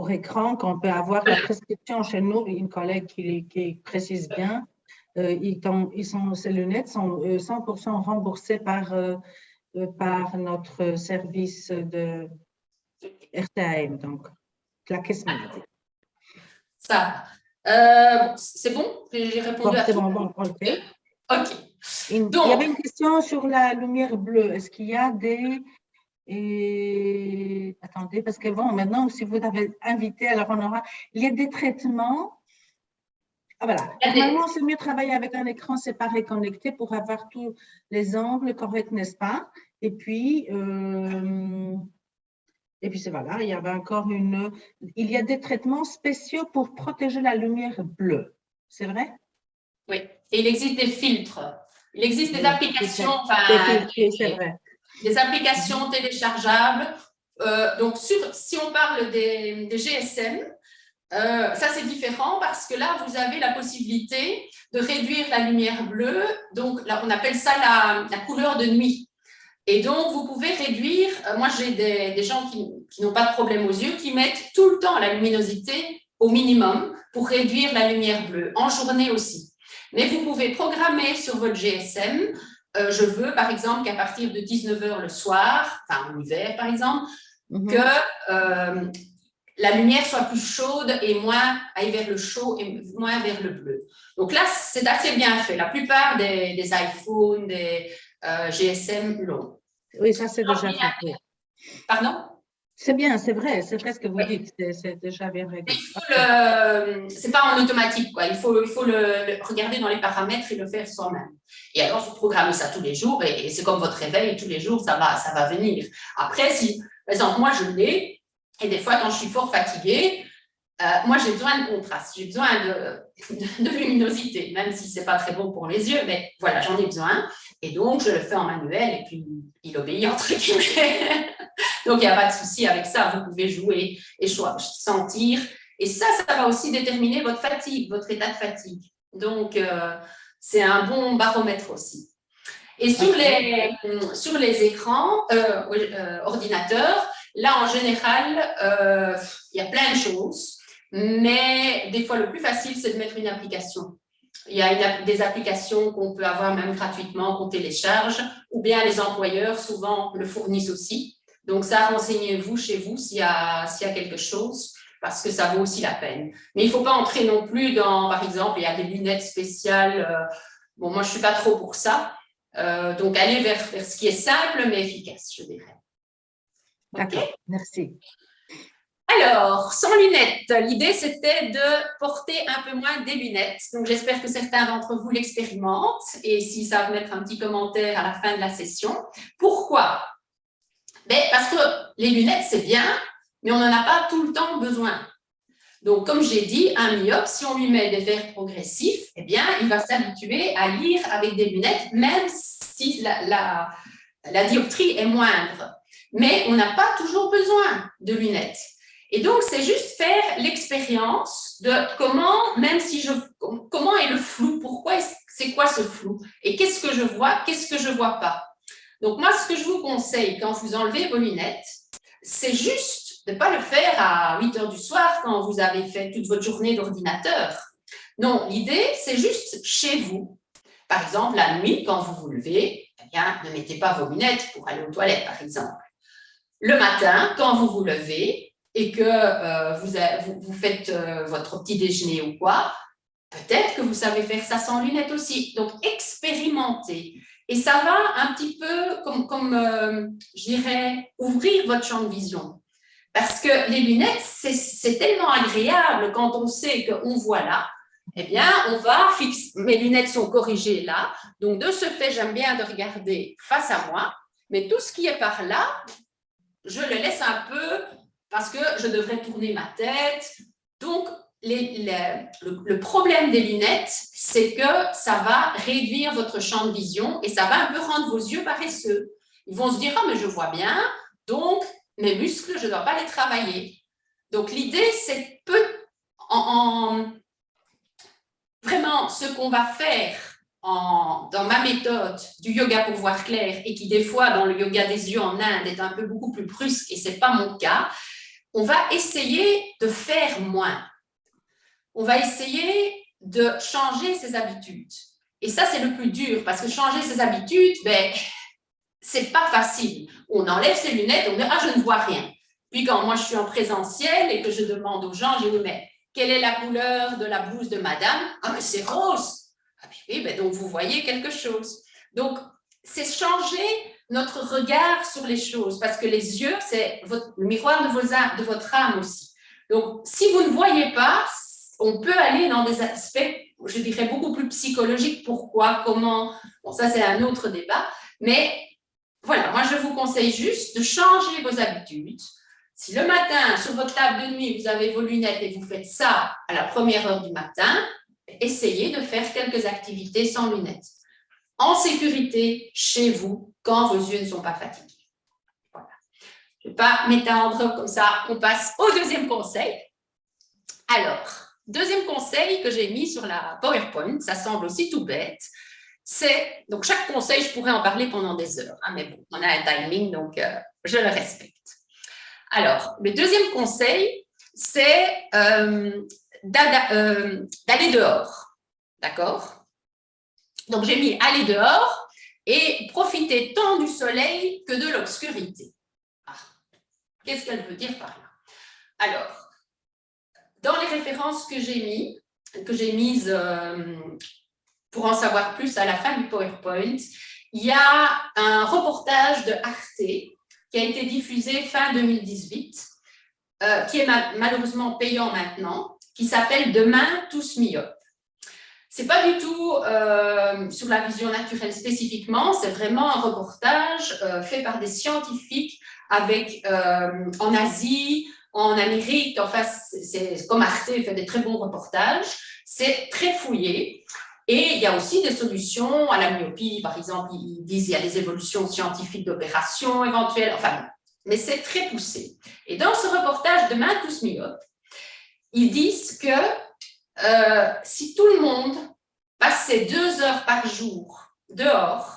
écran, qu'on peut avoir la prescription chez nous, une collègue qui précise bien. Ces lunettes sont 100% remboursées par notre service de RTAM, donc la caisse maladie. Ça, c'est bon? J'ai répondu à tout. C'est bon, ok. Ok. Il y avait une question sur la lumière bleue. Est-ce qu'il y a des… attendez, parce que bon, maintenant, si vous avez invité, alors on aura… Il y a des traitements… Ah, voilà. Normalement, c'est mieux travailler avec un écran séparé connecté pour avoir tous les angles corrects, n'est-ce pas? Et puis c'est voilà, il y avait encore il y a des traitements spéciaux pour protéger la lumière bleue. C'est vrai? Oui, et il existe des filtres. Il existe des applications, des applications téléchargeables. Donc, si on parle des GSM, ça c'est différent parce que là, vous avez la possibilité de réduire la lumière bleue. Donc, là, on appelle ça la couleur de nuit. Et donc, vous pouvez réduire, moi j'ai des gens qui n'ont pas de problème aux yeux, qui mettent tout le temps la luminosité au minimum pour réduire la lumière bleue, en journée aussi. Mais vous pouvez programmer sur votre GSM, je veux par exemple qu'à partir de 19h le soir, enfin en hiver par exemple, que la lumière soit plus chaude et moins aille vers le chaud et moins vers le bleu. Donc là, c'est assez bien fait. La plupart des iPhones, des GSM l'ont. Oui, ça c'est déjà fait. Pardon? C'est bien, c'est vrai ce que vous dites, c'est déjà bien réglé. C'est pas en automatique, quoi. Il faut le regarder dans les paramètres et le faire soi-même. Et alors, vous programmez ça tous les jours et c'est comme votre réveil, tous les jours, ça va venir. Après, si, par exemple, moi, je l'ai, et des fois, quand je suis fort fatiguée, moi, j'ai besoin de contraste, j'ai besoin de luminosité, même si c'est pas très bon pour les yeux, mais voilà, j'en ai besoin. Et donc, je le fais en manuel et puis il obéit entre guillemets. Donc, il n'y a pas de souci avec ça. Vous pouvez jouer et sentir. Et ça va aussi déterminer votre fatigue, votre état de fatigue. Donc, c'est un bon baromètre aussi. Et sur les écrans ordinateurs, là, en général, il y a plein de choses. Mais des fois, le plus facile, c'est de mettre une application. Il y a des applications qu'on peut avoir même gratuitement, qu'on télécharge, ou bien les employeurs, souvent, le fournissent aussi. Donc, ça, renseignez-vous chez vous s'il y a quelque chose, parce que ça vaut aussi la peine. Mais il ne faut pas entrer non plus dans, par exemple, il y a des lunettes spéciales. Bon, moi, je ne suis pas trop pour ça. Donc, allez vers ce qui est simple, mais efficace, je dirais. D'accord, okay. Merci. Alors, sans lunettes, l'idée, c'était de porter un peu moins des lunettes. Donc, j'espère que certains d'entre vous l'expérimentent. Et si ça va mettre un petit commentaire à la fin de la session. Pourquoi? Parce que les lunettes, c'est bien, mais on n'en a pas tout le temps besoin. Donc, comme j'ai dit, un myope, si on lui met des verres progressifs, eh bien, il va s'habituer à lire avec des lunettes, même si la dioptrie est moindre. Mais on n'a pas toujours besoin de lunettes. Et donc, c'est juste faire l'expérience de comment, même si comment est le flou, pourquoi, c'est quoi ce flou? Et qu'est-ce que je vois, qu'est-ce que je ne vois pas? Donc, moi, ce que je vous conseille quand vous enlevez vos lunettes, c'est juste de ne pas le faire à 8 heures du soir quand vous avez fait toute votre journée d'ordinateur. Non, l'idée, c'est juste chez vous. Par exemple, la nuit, quand vous vous levez, eh bien, ne mettez pas vos lunettes pour aller aux toilettes, par exemple. Le matin, quand vous vous levez et que vous faites votre petit déjeuner ou quoi, peut-être que vous savez faire ça sans lunettes aussi. Donc, expérimentez. Et ça va un petit peu comme je dirais, ouvrir votre champ de vision. Parce que les lunettes, c'est tellement agréable quand on sait qu'on voit là. Eh bien, on va fixer. Mes lunettes sont corrigées là. Donc, de ce fait, j'aime bien de regarder face à moi. Mais tout ce qui est par là, je le laisse un peu parce que je devrais tourner ma tête. Donc, le problème des lunettes, c'est que ça va réduire votre champ de vision et ça va un peu rendre vos yeux paresseux. Ils vont se dire, ah, mais je vois bien, donc mes muscles, je ne dois pas les travailler. Donc, l'idée, c'est vraiment ce qu'on va faire dans ma méthode du yoga pour voir clair et qui, des fois, dans le yoga des yeux en Inde, est un peu beaucoup plus brusque et ce n'est pas mon cas, on va essayer de faire moins. On va essayer de changer ses habitudes. Et ça, c'est le plus dur, parce que changer ses habitudes, c'est pas facile. On enlève ses lunettes, on dit « Ah, je ne vois rien ». Puis quand moi, je suis en présentiel et que je demande aux gens, je dis « Mais quelle est la couleur de la blouse de madame ?»« Ah, mais c'est rose !» Ah, oui, donc vous voyez quelque chose. Donc, c'est changer notre regard sur les choses, parce que les yeux, c'est le miroir de votre âme aussi. Donc, si vous ne voyez pas, on peut aller dans des aspects, je dirais, beaucoup plus psychologiques. Pourquoi, comment? Bon, ça, c'est un autre débat. Mais voilà, moi, je vous conseille juste de changer vos habitudes. Si le matin, sur votre table de nuit, vous avez vos lunettes et vous faites ça à la première heure du matin, essayez de faire quelques activités sans lunettes. En sécurité, chez vous, quand vos yeux ne sont pas fatigués. Voilà. Je ne vais pas m'étendre comme ça. On passe au deuxième conseil. Alors, deuxième conseil que j'ai mis sur la PowerPoint, ça semble aussi tout bête, c'est, donc chaque conseil, je pourrais en parler pendant des heures, hein, mais bon, on a un timing, donc je le respecte. Alors, le deuxième conseil, c'est d'aller dehors, d'accord? Donc, j'ai mis aller dehors et profiter tant du soleil que de l'obscurité. Ah, qu'est-ce qu'elle veut dire par là? Alors, dans les références que j'ai mises pour en savoir plus à la fin du PowerPoint, il y a un reportage de Arte qui a été diffusé fin 2018, qui est malheureusement payant maintenant, qui s'appelle « Demain, tous myopes ». Ce n'est pas du tout sur la vision naturelle spécifiquement, c'est vraiment un reportage fait par des scientifiques avec, en Asie, en Amérique, enfin, c'est comme Arte fait des très bons reportages, c'est très fouillé. Et il y a aussi des solutions à la myopie, par exemple, ils disent qu'il y a des évolutions scientifiques d'opérations éventuelles, enfin, mais c'est très poussé. Et dans ce reportage Demain, tous myopes, ils disent que si tout le monde passait 2 heures par jour dehors,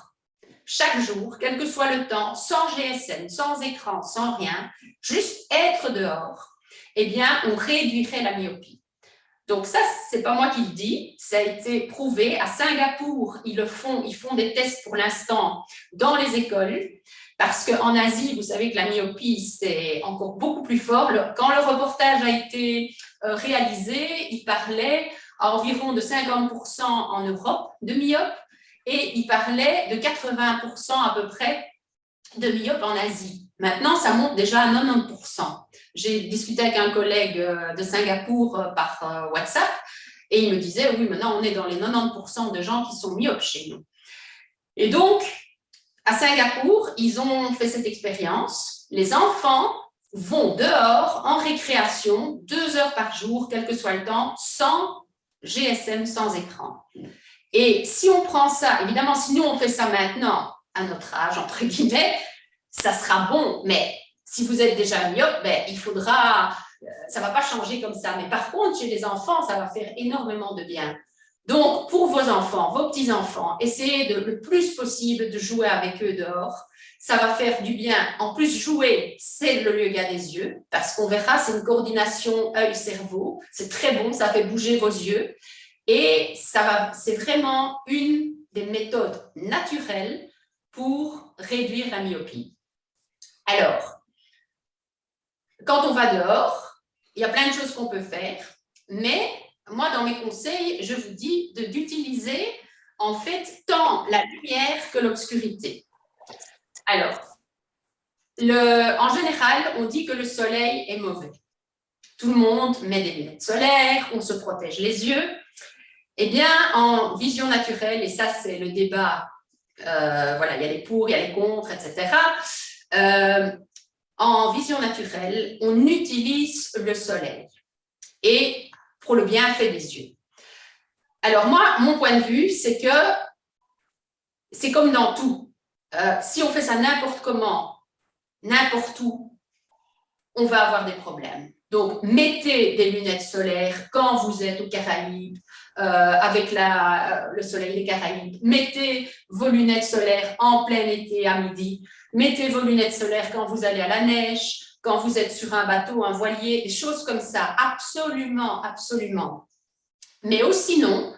chaque jour, quel que soit le temps, sans GSM, sans écran, sans rien, juste être dehors, eh bien, on réduirait la myopie. Donc ça, c'est pas moi qui le dis, ça a été prouvé. À Singapour, ils font des tests pour l'instant dans les écoles, parce qu'en Asie, vous savez que la myopie, c'est encore beaucoup plus fort. Quand le reportage a été réalisé, il parlait à environ de 50% en Europe de myopes, et il parlait de 80% à peu près de myopes en Asie. Maintenant, ça monte déjà à 90%. J'ai discuté avec un collègue de Singapour par WhatsApp et il me disait, oui, maintenant, on est dans les 90% de gens qui sont myopes chez nous. Et donc, à Singapour, ils ont fait cette expérience. Les enfants vont dehors en récréation 2 heures par jour, quel que soit le temps, sans GSM, sans écran. Et si on prend ça, évidemment, si nous, on fait ça maintenant, à notre âge, entre guillemets, ça sera bon, mais si vous êtes déjà myope, ben, il faudra, ça ne va pas changer comme ça. Mais par contre, chez les enfants, ça va faire énormément de bien. Donc, pour vos enfants, vos petits-enfants, essayez le plus possible de jouer avec eux dehors. Ça va faire du bien. En plus, jouer, c'est le yoga des yeux, parce qu'on verra, c'est une coordination œil-cerveau. C'est très bon, ça fait bouger vos yeux. Et c'est vraiment une des méthodes naturelles pour réduire la myopie. Alors, quand on va dehors, il y a plein de choses qu'on peut faire, mais moi, dans mes conseils, je vous dis d'utiliser en fait tant la lumière que l'obscurité. Alors, en général, on dit que le soleil est mauvais. Tout le monde met des lunettes solaires, on se protège les yeux. Eh bien, en vision naturelle, et ça c'est le débat, voilà, il y a les pour, il y a les contre, etc. En vision naturelle, on utilise le soleil et pour le bienfait des yeux. Alors moi, mon point de vue, c'est que c'est comme dans tout. Si on fait ça n'importe comment, n'importe où, on va avoir des problèmes. Donc, mettez des lunettes solaires quand vous êtes aux Caraïbes, avec le soleil des Caraïbes. Mettez vos lunettes solaires en plein été à midi. Mettez vos lunettes solaires quand vous allez à la neige, quand vous êtes sur un bateau, un voilier, des choses comme ça. Absolument, absolument. Mais sinon,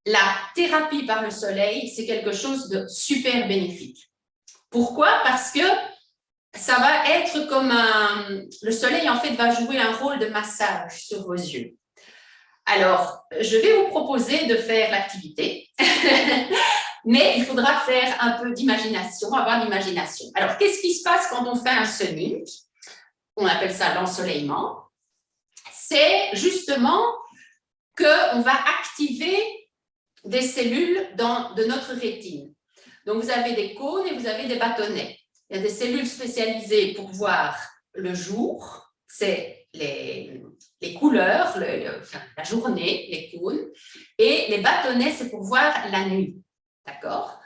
la thérapie par le soleil, c'est quelque chose de super bénéfique. Pourquoi? Parce que ça va être comme le soleil, en fait, va jouer un rôle de massage sur vos yeux. Alors, je vais vous proposer de faire l'activité, mais il faudra faire un peu d'imagination, avoir l'imagination. Alors, qu'est-ce qui se passe quand on fait un sunning? On appelle ça l'ensoleillement. C'est justement qu'on va activer des cellules de notre rétine. Donc, vous avez des cônes et vous avez des bâtonnets. Il y a des cellules spécialisées pour voir le jour, c'est les couleurs, la journée, les cônes, et les bâtonnets, c'est pour voir la nuit, d'accord?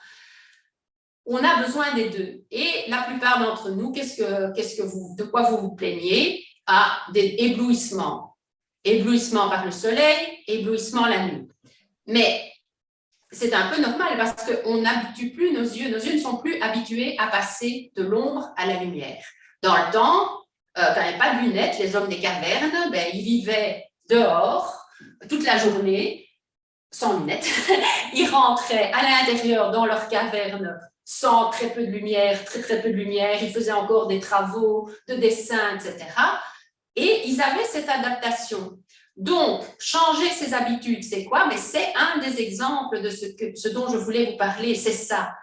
On a besoin des deux. Et la plupart d'entre nous, de quoi vous vous plaignez? Ah, des éblouissements. Éblouissement par le soleil, éblouissement la nuit. Mais c'est un peu normal parce qu'on n'habitue plus nos yeux ne sont plus habitués à passer de l'ombre à la lumière. Dans le temps, quand il n'y avait pas de lunettes, les hommes des cavernes, ils vivaient dehors toute la journée, sans lunettes. Ils rentraient à l'intérieur dans leur caverne sans très peu de lumière, très peu de lumière. Ils faisaient encore des travaux de dessin, etc. Et ils avaient cette adaptation. Donc, changer ses habitudes, c'est quoi? Mais c'est un des exemples de ce dont je voulais vous parler, c'est ça.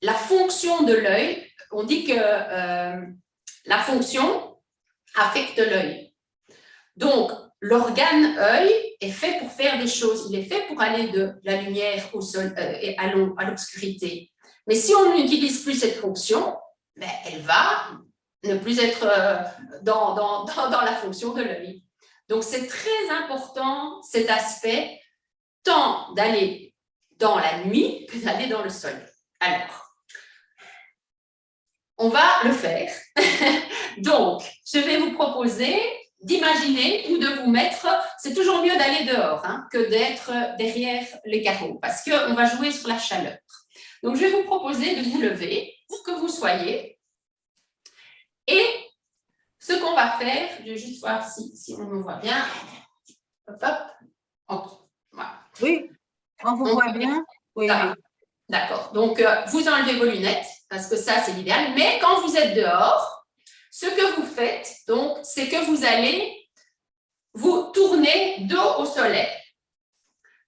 La fonction de l'œil, on dit que la fonction affecte l'œil. Donc, l'organe œil est fait pour faire des choses. Il est fait pour aller de la lumière au sol, à l'obscurité. Mais si on n'utilise plus cette fonction, ben, elle va ne plus être dans la fonction de l'œil. Donc, c'est très important cet aspect, tant d'aller dans la nuit que d'aller dans le soleil. Alors, on va le faire. Donc, je vais vous proposer d'imaginer ou de vous mettre, c'est toujours mieux d'aller dehors que d'être derrière les carreaux parce qu'on va jouer sur la chaleur. Donc, je vais vous proposer de vous lever pour que vous soyez. Et ce qu'on va faire, je vais juste voir si on me voit bien. Hop, hop. Okay. Voilà. Oui, on vous voit bien. Oui. D'accord. Donc, vous enlevez vos lunettes parce que ça, c'est l'idéal. Mais quand vous êtes dehors, ce que vous faites, donc, c'est que vous allez vous tourner dos au soleil.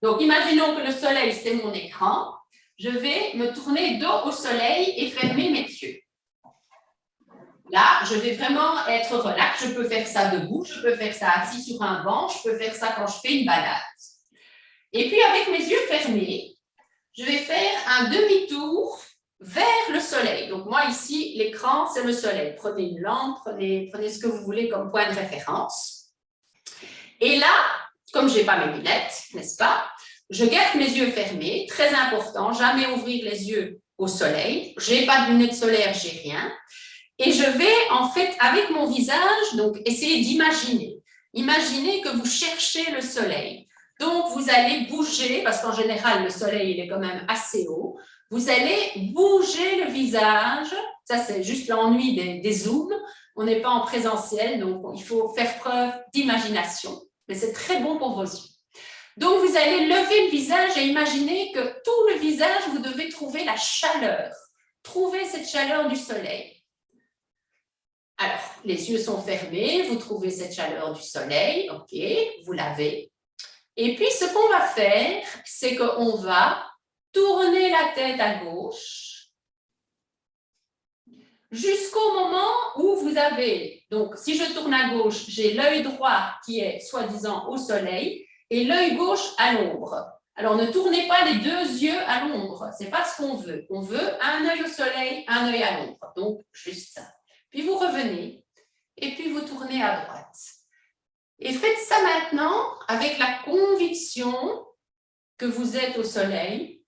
Donc, imaginons que le soleil, c'est mon écran. Je vais me tourner dos au soleil et fermer mes yeux. Là, je vais vraiment être relax. Je peux faire ça debout, je peux faire ça assis sur un banc, je peux faire ça quand je fais une balade. Et puis, avec mes yeux fermés, je vais faire un demi-tour vers le soleil. Donc, moi, ici, l'écran, c'est le soleil. Prenez une lampe, prenez ce que vous voulez comme point de référence. Et là, comme je n'ai pas mes lunettes, n'est-ce pas, je garde mes yeux fermés. Très important, jamais ouvrir les yeux au soleil. Je n'ai pas de lunettes solaires, je n'ai rien. Et je vais, en fait, avec mon visage, donc, essayer d'imaginer. Imaginez que vous cherchez le soleil. Donc, vous allez bouger, parce qu'en général, le soleil, il est quand même assez haut. Vous allez bouger le visage. Ça, c'est juste l'ennui des zooms. On n'est pas en présentiel, donc il faut faire preuve d'imagination. Mais c'est très bon pour vos yeux. Donc, vous allez lever le visage et imaginer que tout le visage, vous devez trouver la chaleur. Trouvez cette chaleur du soleil. Alors, les yeux sont fermés. Vous trouvez cette chaleur du soleil. OK, vous l'avez. Et puis, ce qu'on va faire, c'est qu'on va tourner la tête à gauche jusqu'au moment où vous avez, donc si je tourne à gauche, j'ai l'œil droit qui est soi-disant au soleil et l'œil gauche à l'ombre. Alors, ne tournez pas les deux yeux à l'ombre, ce n'est pas ce qu'on veut. On veut un œil au soleil, un œil à l'ombre, donc juste ça. Puis vous revenez et puis vous tournez à droite. Et faites ça maintenant avec la conviction que vous êtes au soleil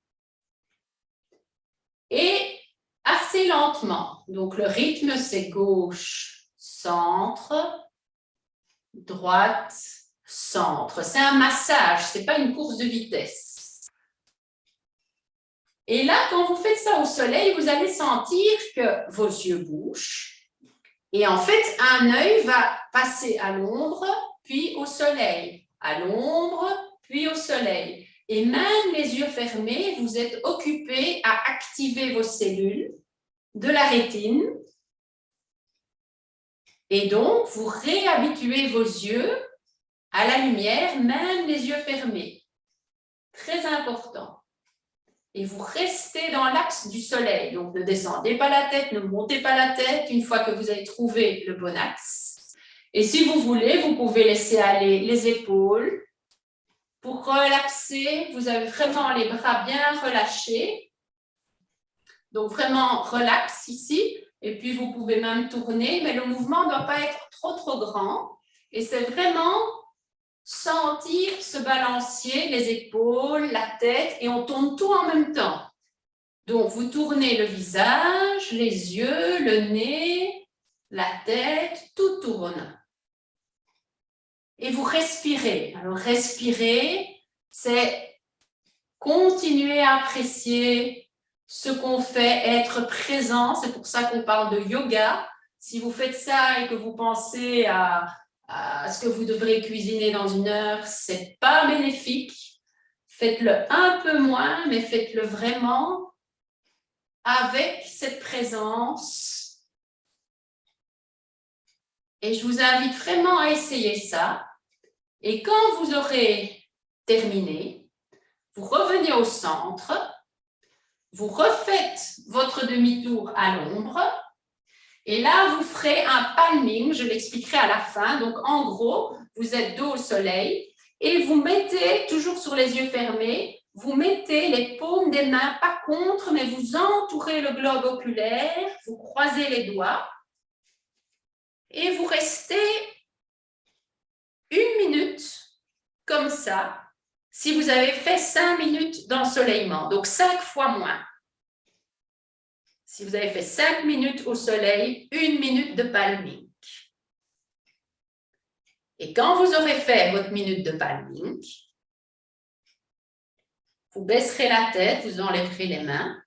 et assez lentement. Donc, le rythme, c'est gauche, centre, droite, centre. C'est un massage, ce n'est pas une course de vitesse. Et là, quand vous faites ça au soleil, vous allez sentir que vos yeux bougent. Et en fait, un œil va passer à l'ombre, puis au soleil, à l'ombre, puis au soleil. Et même les yeux fermés, vous êtes occupé à activer vos cellules de la rétine. Et donc, vous réhabituez vos yeux à la lumière, même les yeux fermés. Très important. Et vous restez dans l'axe du soleil. Donc, ne descendez pas la tête, ne montez pas la tête une fois que vous avez trouvé le bon axe. Et si vous voulez, vous pouvez laisser aller les épaules. Pour relaxer, vous avez vraiment les bras bien relâchés. Donc, vraiment relax ici. Et puis, vous pouvez même tourner, mais le mouvement ne doit pas être trop grand. Et c'est vraiment sentir ce balancier, les épaules, la tête, et on tourne tout en même temps. Donc, vous tournez le visage, les yeux, le nez, la tête, tout tourne. Et vous respirez. Alors, respirer, c'est continuer à apprécier ce qu'on fait, être présent. C'est pour ça qu'on parle de yoga. Si vous faites ça et que vous pensez à ce que vous devrez cuisiner dans 1 heure, ce n'est pas bénéfique. Faites-le un peu moins, mais faites-le vraiment avec cette présence. Et je vous invite vraiment à essayer ça. Et quand vous aurez terminé, vous revenez au centre, vous refaites votre demi-tour à l'ombre Et là, vous ferez un palming, je l'expliquerai à la fin. Donc, en gros, vous êtes dos au soleil et vous mettez, toujours sur les yeux fermés, vous mettez les paumes des mains, pas contre, mais vous entourez le globe oculaire, vous croisez les doigts et vous restez 1 minute comme ça, si vous avez fait 5 minutes d'ensoleillement, donc 5 fois moins. Si vous avez fait 5 minutes au soleil, 1 minute de palming. Et quand vous aurez fait votre minute de palming, vous baisserez la tête, vous enlèverez les mains,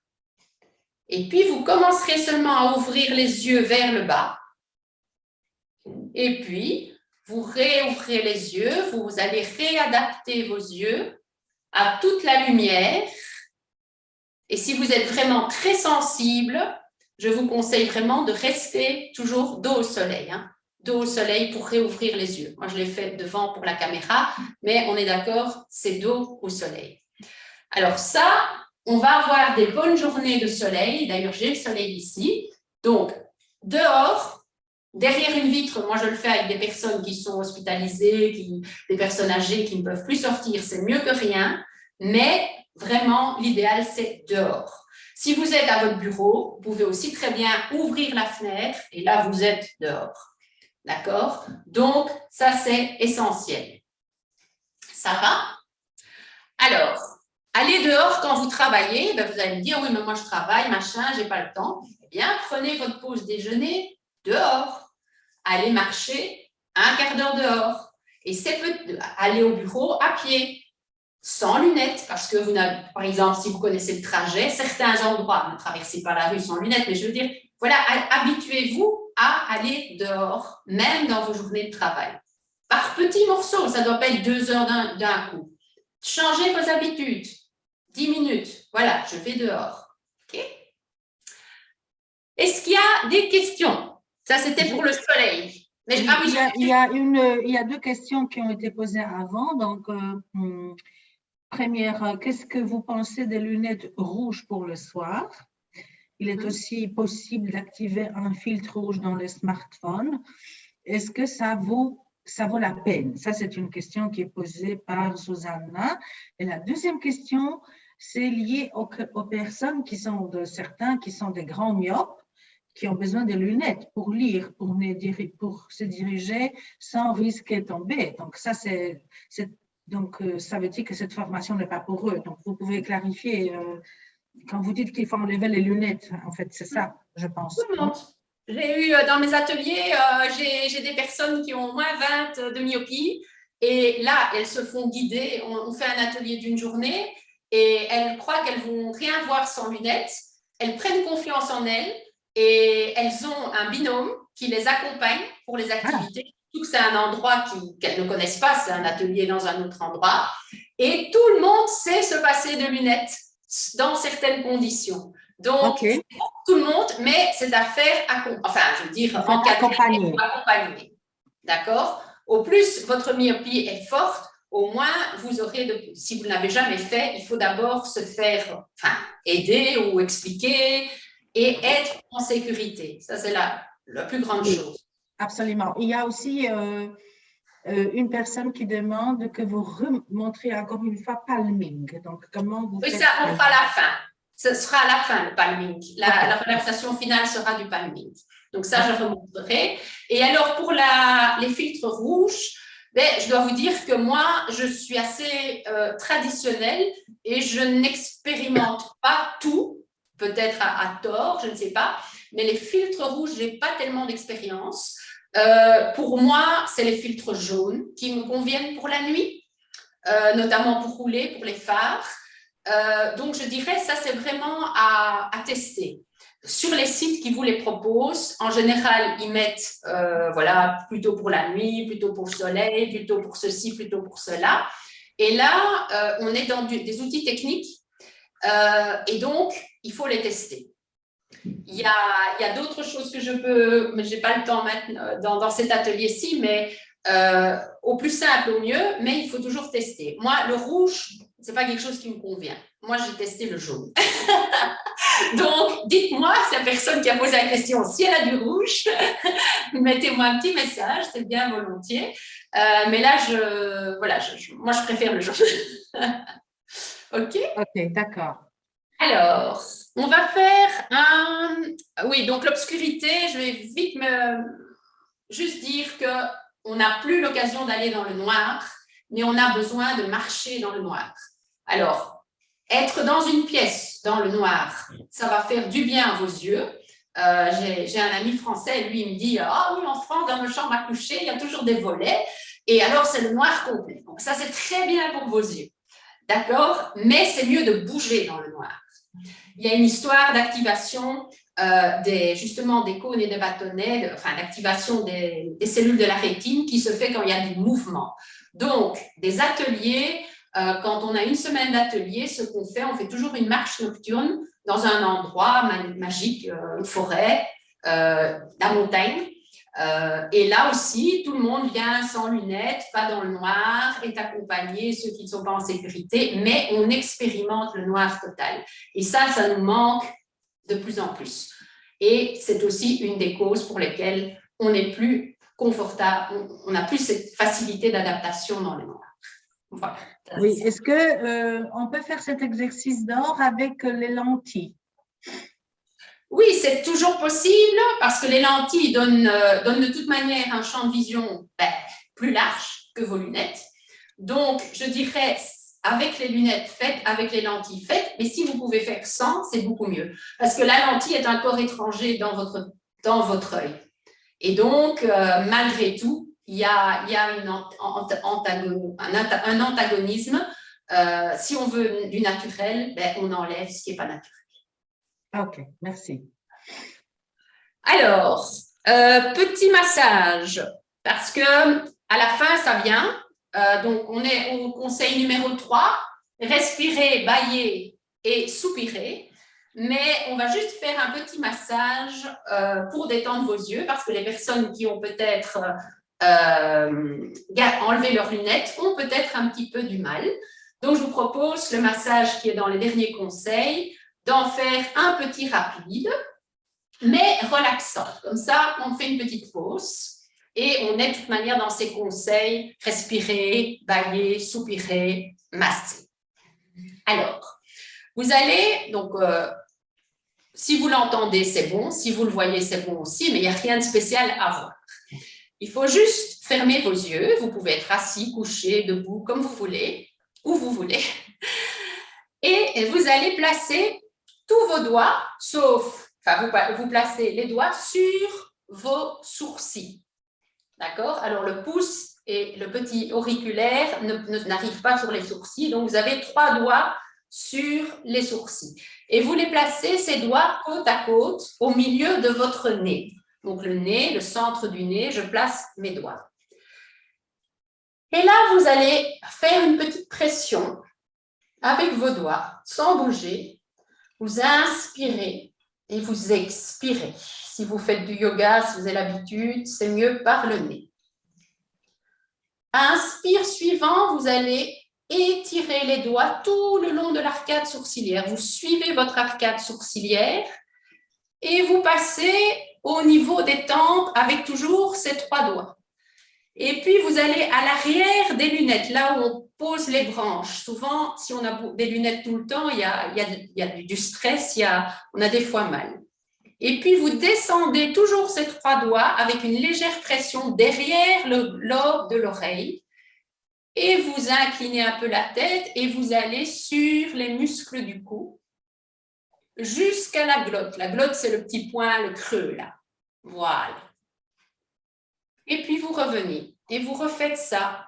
et puis vous commencerez seulement à ouvrir les yeux vers le bas. Et puis, vous réouvrez les yeux, vous allez réadapter vos yeux à toute la lumière. Et si vous êtes vraiment très sensible, je vous conseille vraiment de rester toujours dos au soleil. Dos au soleil pour réouvrir les yeux. Moi, je l'ai fait devant pour la caméra, mais on est d'accord, c'est dos au soleil. Alors ça, on va avoir des bonnes journées de soleil. D'ailleurs, j'ai le soleil ici. Donc, dehors, derrière une vitre, moi, je le fais avec des personnes qui sont hospitalisées, des personnes âgées qui ne peuvent plus sortir. C'est mieux que rien, mais vraiment, l'idéal, c'est dehors. Si vous êtes à votre bureau, vous pouvez aussi très bien ouvrir la fenêtre et là, vous êtes dehors. D'accord? Donc, ça, c'est essentiel. Ça va? Alors, aller dehors quand vous travaillez, ben vous allez me dire, oui, mais moi, je travaille, machin, je n'ai pas le temps. Eh bien, prenez votre pause déjeuner dehors. Allez marcher 1/4 d'heure dehors. Et c'est aller au bureau à pied, sans lunettes, parce que vous n'avez, par exemple, si vous connaissez le trajet, certains endroits, ne traversez pas la rue sans lunettes, mais je veux dire, voilà, habituez-vous à aller dehors, même dans vos journées de travail. Par petits morceaux, ça ne doit pas être 2 heures d'un coup. Changez vos habitudes. 10 minutes, voilà, je vais dehors. Okay. Est-ce qu'il y a des questions? Ça, c'était pour le soleil. Mais il y a 2 questions qui ont été posées avant. Donc, première, qu'est-ce que vous pensez des lunettes rouges pour le soir? Il est aussi possible d'activer un filtre rouge dans les smartphones. Est-ce que ça vaut la peine? Ça, c'est une question qui est posée par Susanna. Et la deuxième question, c'est lié aux personnes certains qui sont des grands myopes, qui ont besoin de lunettes pour lire, pour se diriger sans risquer de tomber. Donc, ça, ça veut dire que cette formation n'est pas pour eux. Donc, vous pouvez clarifier quand vous dites qu'il faut enlever les lunettes. En fait, c'est ça, je pense. Tout le monde. J'ai eu dans mes ateliers, j'ai des personnes qui ont au moins 20 de myopie et là, elles se font guider. On fait un atelier d'une journée et elles croient qu'elles vont rien voir sans lunettes. Elles prennent confiance en elles et elles ont un binôme qui les accompagne pour les activités. Surtout que c'est un endroit qu'elles ne connaissent pas, c'est un atelier dans un autre endroit. Et tout le monde sait se passer de lunettes dans certaines conditions. Donc, c'est pour tout le monde, mais c'est à faire, accompagner. D'accord? Au plus votre myopie est forte, au moins vous aurez, si vous ne l'avez jamais fait, il faut d'abord se faire aider ou expliquer et être en sécurité. Ça, c'est la plus grande chose. Absolument. Il y a aussi une personne qui demande que vous remontrez encore une fois palming. Donc, comment vous faites? Oui, ça, on fera à la fin. Ce sera à la fin, le palming. La relaxation finale sera du palming. Donc, ça, je remontrerai. Et alors, pour les filtres rouges, je dois vous dire que moi, je suis assez traditionnelle et je n'expérimente pas tout, peut-être à tort, je ne sais pas. Mais les filtres rouges, je n'ai pas tellement d'expérience. Pour moi, c'est les filtres jaunes qui me conviennent pour la nuit, notamment pour rouler, pour les phares. Donc, je dirais, ça, c'est vraiment à tester. Sur les sites qui vous les proposent, en général, ils mettent plutôt pour la nuit, plutôt pour le soleil, plutôt pour ceci, plutôt pour cela. Et là, on est dans des outils techniques et donc, il faut les tester. Il y a d'autres choses que je peux, mais je n'ai pas le temps maintenant dans cet atelier-ci, mais au plus simple, au mieux, mais il faut toujours tester. Moi, le rouge, ce n'est pas quelque chose qui me convient. moi, j'ai testé le jaune. Donc, dites-moi, c'est la personne qui a posé la question, si elle a du rouge, mettez-moi un petit message, c'est bien volontiers. Mais là, moi, je préfère le jaune. OK? OK, d'accord. Alors, on va faire un... Oui, donc l'obscurité, je vais vite juste dire qu'on n'a plus l'occasion d'aller dans le noir, mais on a besoin de marcher dans le noir. Alors, être dans une pièce dans le noir, ça va faire du bien à vos yeux. J'ai un ami français, lui, il me dit « Ah oui, en France, dans nos chambres à coucher, il y a toujours des volets. Et alors, c'est le noir complet. » Donc, ça, c'est très bien pour vos yeux. D'accord? Mais c'est mieux de bouger dans le noir. Il y a une histoire d'activation justement des cônes et des bâtonnets, d'activation des cellules de la rétine qui se fait quand il y a du mouvement. Donc, des ateliers, quand on a une semaine d'atelier, ce qu'on fait, on fait toujours une marche nocturne dans un endroit magique, une forêt, la montagne. Et là aussi, tout le monde vient sans lunettes, pas dans le noir, est accompagné, ceux qui ne sont pas en sécurité, mais on expérimente le noir total. Et ça nous manque de plus en plus. Et c'est aussi une des causes pour lesquelles on n'est plus confortable, on n'a plus cette facilité d'adaptation dans le noir. Voilà. Oui, est-ce qu'on peut faire cet exercice d'or avec les lentilles? Oui, c'est toujours possible parce que les lentilles donnent de toute manière un champ de vision plus large que vos lunettes. Donc, je dirais, avec les lunettes faites, avec les lentilles faites, mais si vous pouvez faire sans, c'est beaucoup mieux. Parce que la lentille est un corps étranger dans votre œil. Et donc, malgré tout, il y a un antagonisme. Si on veut du naturel, on enlève ce qui n'est pas naturel. OK, merci. Alors, petit massage, parce que à la fin, ça vient. Donc, on est au conseil numéro 3, respirer, bâiller et soupirer. Mais on va juste faire un petit massage pour détendre vos yeux, parce que les personnes qui ont peut-être enlevé leurs lunettes ont peut-être un petit peu du mal. Donc, je vous propose le massage qui est dans les derniers conseils, d'en faire un petit rapide, mais relaxant. Comme ça, on fait une petite pause et on est de toute manière dans ces conseils, respirer, bâiller, soupirer, masser. Alors, vous allez, donc, si vous l'entendez, c'est bon. Si vous le voyez, c'est bon aussi, mais il n'y a rien de spécial à voir. Il faut juste fermer vos yeux. Vous pouvez être assis, couché, debout, comme vous voulez, où vous voulez. Et vous allez placer tous vos doigts, sauf, vous placez les doigts sur vos sourcils. D'accord? Alors, le pouce et le petit auriculaire n'arrivent pas sur les sourcils, donc vous avez 3 doigts sur les sourcils. Et vous les placez, ces doigts, côte à côte, au milieu de votre nez. Donc, le nez, le centre du nez, je place mes doigts. Et là, vous allez faire une petite pression avec vos doigts, sans bouger. Vous inspirez et vous expirez. Si vous faites du yoga, si vous avez l'habitude, c'est mieux par le nez. Inspire suivant, vous allez étirer les doigts tout le long de l'arcade sourcilière. Vous suivez votre arcade sourcilière et vous passez au niveau des tempes avec toujours ces 3 doigts. Et puis, vous allez à l'arrière des lunettes, là où on pose les branches. Souvent, si on a des lunettes tout le temps, il y a du stress, on a des fois mal. Et puis, vous descendez toujours ces 3 doigts avec une légère pression derrière le lobe de l'oreille. Et vous inclinez un peu la tête et vous allez sur les muscles du cou jusqu'à la glotte. La glotte, c'est le petit point, le creux, là. Voilà. Et puis, vous revenez et vous refaites ça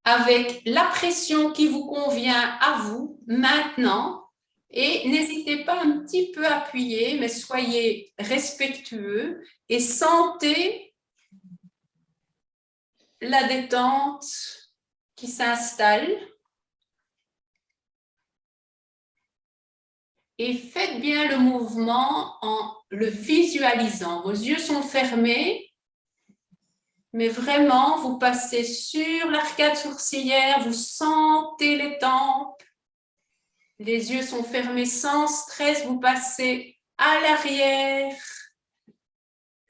avec la pression qui vous convient à vous maintenant. Et n'hésitez pas un petit peu à appuyer, mais soyez respectueux et sentez la détente qui s'installe. Et faites bien le mouvement en le visualisant. Vos yeux sont fermés, mais vraiment, vous passez sur l'arcade sourcilière, vous sentez les tempes. Les yeux sont fermés sans stress. Vous passez à l'arrière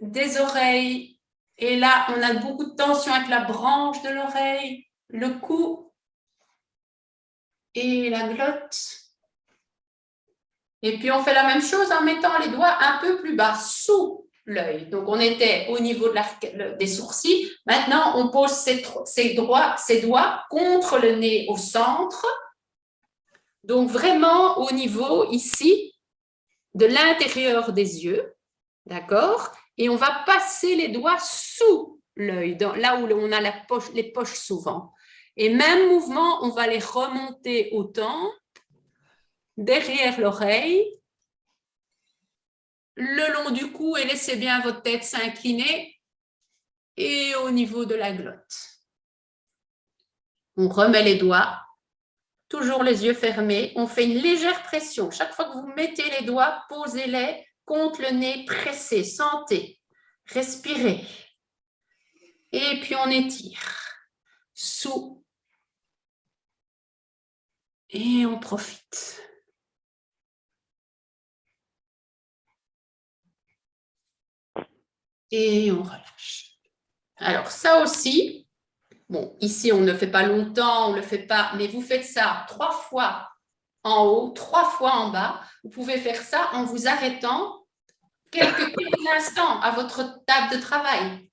des oreilles. Et là, on a beaucoup de tension avec la branche de l'oreille, le cou et la glotte. Et puis, on fait la même chose en mettant les doigts un peu plus bas, sous l'œil. Donc, on était au niveau des sourcils. Maintenant, on pose ses doigts contre le nez au centre. Donc, vraiment au niveau ici de l'intérieur des yeux. D'accord? Et on va passer les doigts sous l'œil, là où on a les poches souvent. Et même mouvement, on va les remonter au tempes, derrière l'oreille, le long du cou, et laissez bien votre tête s'incliner, et au niveau de la glotte. On remet les doigts, toujours les yeux fermés. On fait une légère pression. Chaque fois que vous mettez les doigts, posez-les contre le nez, pressez, sentez, respirez. Et puis on étire. Sous. Et on profite. Et on relâche. Alors ça aussi, bon, ici on ne le fait pas longtemps, on ne le fait pas, mais vous faites ça 3 fois en haut, 3 fois en bas. Vous pouvez faire ça en vous arrêtant quelques instants à votre table de travail.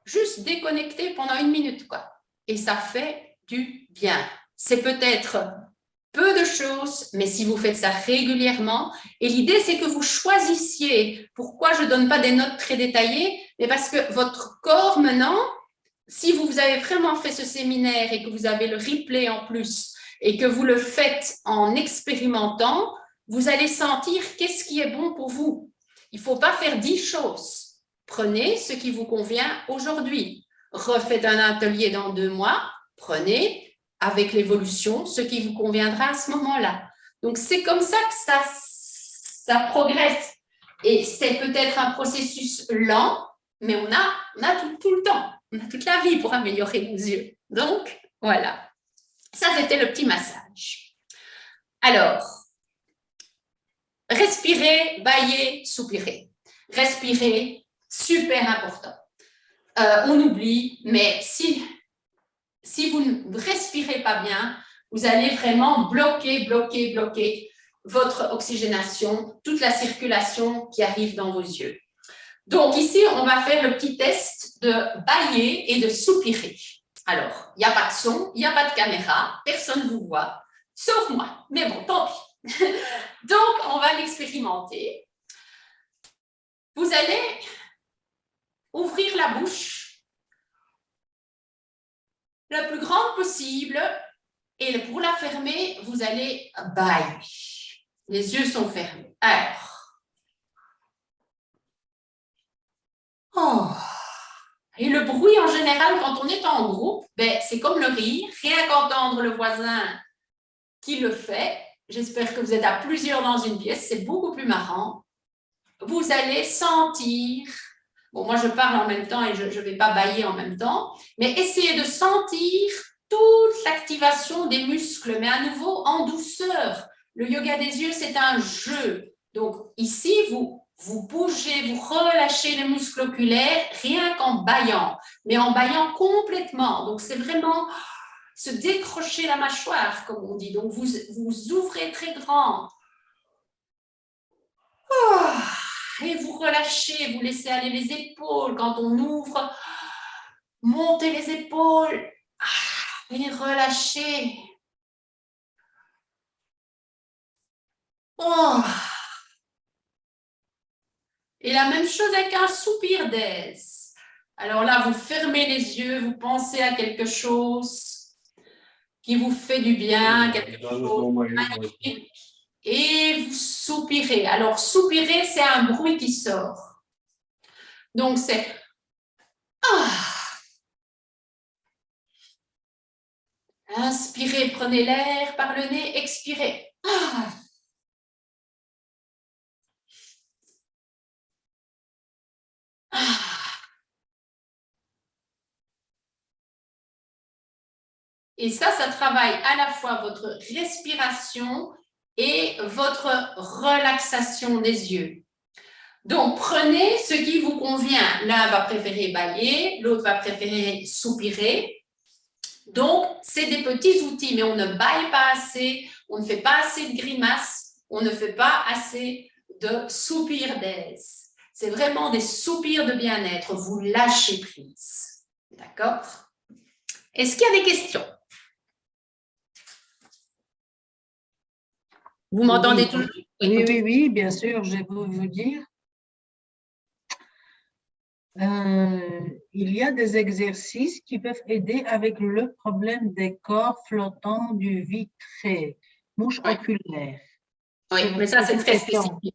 Juste déconnecter pendant 1 minute, quoi. Et ça fait du bien. C'est peut-être peu de choses, mais si vous faites ça régulièrement, et l'idée c'est que vous choisissiez, pourquoi je ne donne pas des notes très détaillées, mais parce que votre corps maintenant, si vous avez vraiment fait ce séminaire et que vous avez le replay en plus, et que vous le faites en expérimentant, vous allez sentir qu'est-ce qui est bon pour vous. Il ne faut pas faire 10 choses. Prenez ce qui vous convient aujourd'hui. Refaites un atelier dans 2 mois, prenez avec l'évolution ce qui vous conviendra à ce moment-là. Donc, c'est comme ça que ça progresse. Et c'est peut-être un processus lent, mais on a tout le temps. On a toute la vie pour améliorer nos yeux. Donc, voilà. Ça, c'était le petit massage. Alors, respirez, baillez, soupirez. Respirez, super important. On oublie, mais si vous ne respirez pas bien, vous allez vraiment bloquer votre oxygénation, toute la circulation qui arrive dans vos yeux. Donc ici, on va faire le petit test de bailler et de soupirer. Alors, il n'y a pas de son, il n'y a pas de caméra, personne ne vous voit, sauf moi. Mais bon, tant pis. Donc, on va l'expérimenter. Vous allez ouvrir la bouche la plus grande possible et pour la fermer, vous allez bailler. Les yeux sont fermés. Alors. Oh. Et le bruit, en général, quand on est en groupe, ben, c'est comme le rire. Rien qu'entendre le voisin qui le fait. J'espère que vous êtes à plusieurs dans une pièce. C'est beaucoup plus marrant. Vous allez sentir. Bon, moi, je parle en même temps et je ne vais pas bailler en même temps. Mais essayez de sentir toute l'activation des muscles, mais à nouveau en douceur. Le yoga des yeux, c'est un jeu. Donc, ici, vous bougez, vous relâchez les muscles oculaires, rien qu'en baillant, mais en baillant complètement. Donc, c'est vraiment se décrocher la mâchoire, comme on dit. Donc, vous ouvrez très grand. Oh, et vous relâchez, vous laissez aller les épaules. Quand on ouvre, montez les épaules. Et relâchez. Oh. Et la même chose avec un soupir d'aise. Alors là, vous fermez les yeux, vous pensez à quelque chose qui vous fait du bien, quelque chose de magnifique, et vous soupirez. Alors, soupirer, c'est un bruit qui sort. Donc, c'est inspirez, prenez l'air par le nez, expirez. Et ça travaille à la fois votre respiration et votre relaxation des yeux. Donc, prenez ce qui vous convient. L'un va préférer bâiller, l'autre va préférer soupirer. Donc, c'est des petits outils, mais on ne bâille pas assez, on ne fait pas assez de grimaces, on ne fait pas assez de soupirs d'aise. C'est vraiment des soupirs de bien-être. Vous lâchez prise. D'accord? Est-ce qu'il y a des questions? Vous m'entendez toujours? Oui, bien sûr, je vais vous dire. Il y a des exercices qui peuvent aider avec le problème des corps flottants du vitré, mouche oculaire. Oui, mais ça, c'est très spécifique.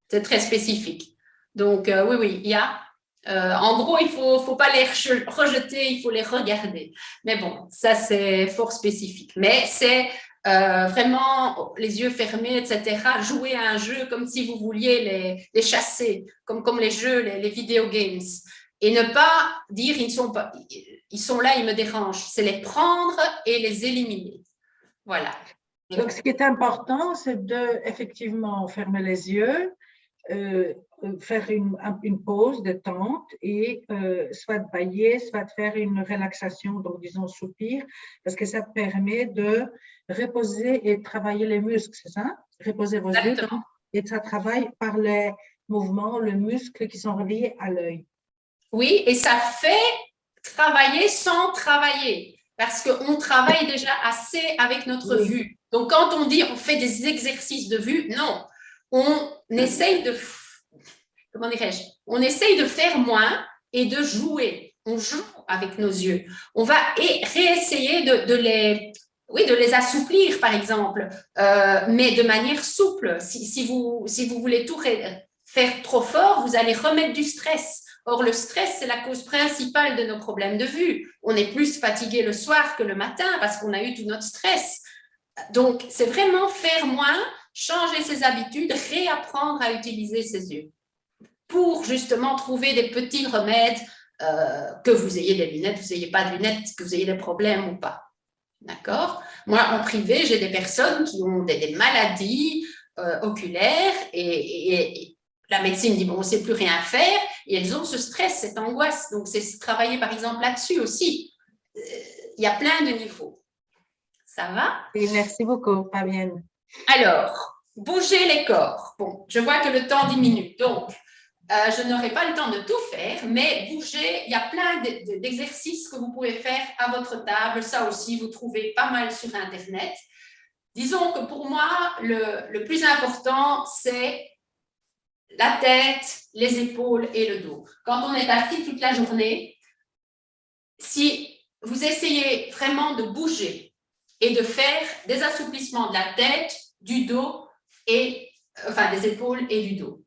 C'est très spécifique. Donc, oui, il y a. En gros, il ne faut pas les rejeter, il faut les regarder. Mais bon, ça, c'est fort spécifique. Mais c'est vraiment les yeux fermés, etc. Jouer à un jeu comme si vous vouliez les chasser, comme les jeux, les video games. Et ne pas dire ils sont là, ils me dérangent. C'est les prendre et les éliminer. Voilà. Donc, ce qui est important, c'est de effectivement fermer les yeux, faire une pause détente et soit bâiller, soit faire une relaxation, donc disons soupir, parce que ça permet de reposer et travailler les muscles, c'est ça? Reposer vos yeux, donc, et ça travaille par les mouvements, les muscles qui sont reliés à l'œil. Oui, et ça fait travailler sans travailler, parce qu'on travaille déjà assez avec notre vue. Donc, quand on dit on fait des exercices de vue, non, on essaye de, comment dirais-je, on essaye de faire moins et de jouer. On joue avec nos yeux. On va réessayer de les assouplir, par exemple, mais de manière souple. Si vous voulez tout faire trop fort, vous allez remettre du stress. Or, le stress, c'est la cause principale de nos problèmes de vue. On est plus fatigué le soir que le matin parce qu'on a eu tout notre stress. Donc, c'est vraiment faire moins, changer ses habitudes, réapprendre à utiliser ses yeux pour justement trouver des petits remèdes, que vous ayez des lunettes, vous n'ayez pas de lunettes, que vous ayez des problèmes ou pas. D'accord? Moi, en privé, j'ai des personnes qui ont des maladies oculaires et la médecine dit, bon, on ne sait plus rien faire, et elles ont ce stress, cette angoisse. Donc, c'est travailler, par exemple, là-dessus aussi. Il y a plein de niveaux. Ça va? Et merci beaucoup, Fabienne. Alors, bouger les corps. Bon, je vois que le temps diminue, donc je n'aurai pas le temps de tout faire, mais bouger, il y a plein d'exercices que vous pouvez faire à votre table. Ça aussi, vous trouvez pas mal sur Internet. Disons que pour moi, le plus important, c'est la tête, les épaules et le dos. Quand on est assis toute la journée, si vous essayez vraiment de bouger et de faire des assouplissements de la tête, du dos, enfin des épaules et du dos.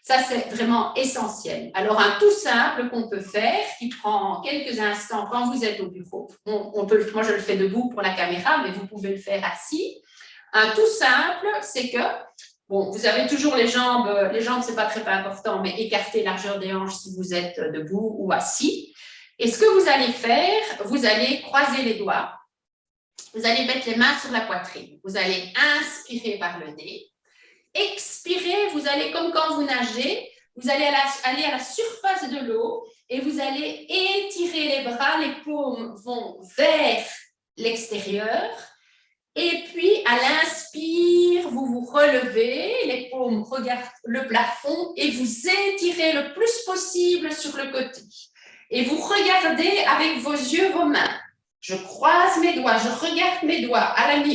Ça, c'est vraiment essentiel. Alors, un tout simple qu'on peut faire, qui prend quelques instants quand vous êtes au bureau. Moi, je le fais debout pour la caméra, mais vous pouvez le faire assis. Un tout simple, c'est que, bon, vous avez toujours les jambes, ce n'est pas très important, mais écartez largeur des hanches si vous êtes debout ou assis. Et ce que vous allez faire, vous allez croiser les doigts. Vous allez mettre les mains sur la poitrine. Vous allez inspirer par le nez. Expirez, vous allez, comme quand vous nagez, vous allez aller à la surface de l'eau et vous allez étirer les bras, les paumes vont vers l'extérieur. Et puis, à l'inspire, vous vous relevez, les paumes regardent le plafond et vous étirez le plus possible sur le côté. Et vous regardez avec vos yeux vos mains. Je croise mes doigts, je regarde mes doigts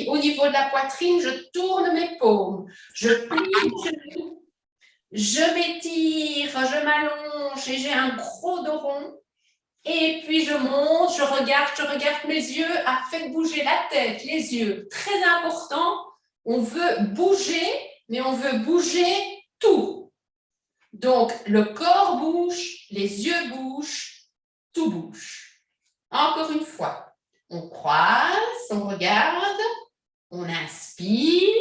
au niveau de la poitrine, je tourne mes paumes, je plie, je m'étire, je m'allonge et j'ai un gros dos rond. Et puis je monte, je regarde mes yeux, faites bouger la tête, les yeux. Très important, on veut bouger, mais on veut bouger tout. Donc le corps bouge, les yeux bougent, tout bouge. Encore une fois. On croise, on regarde, on inspire,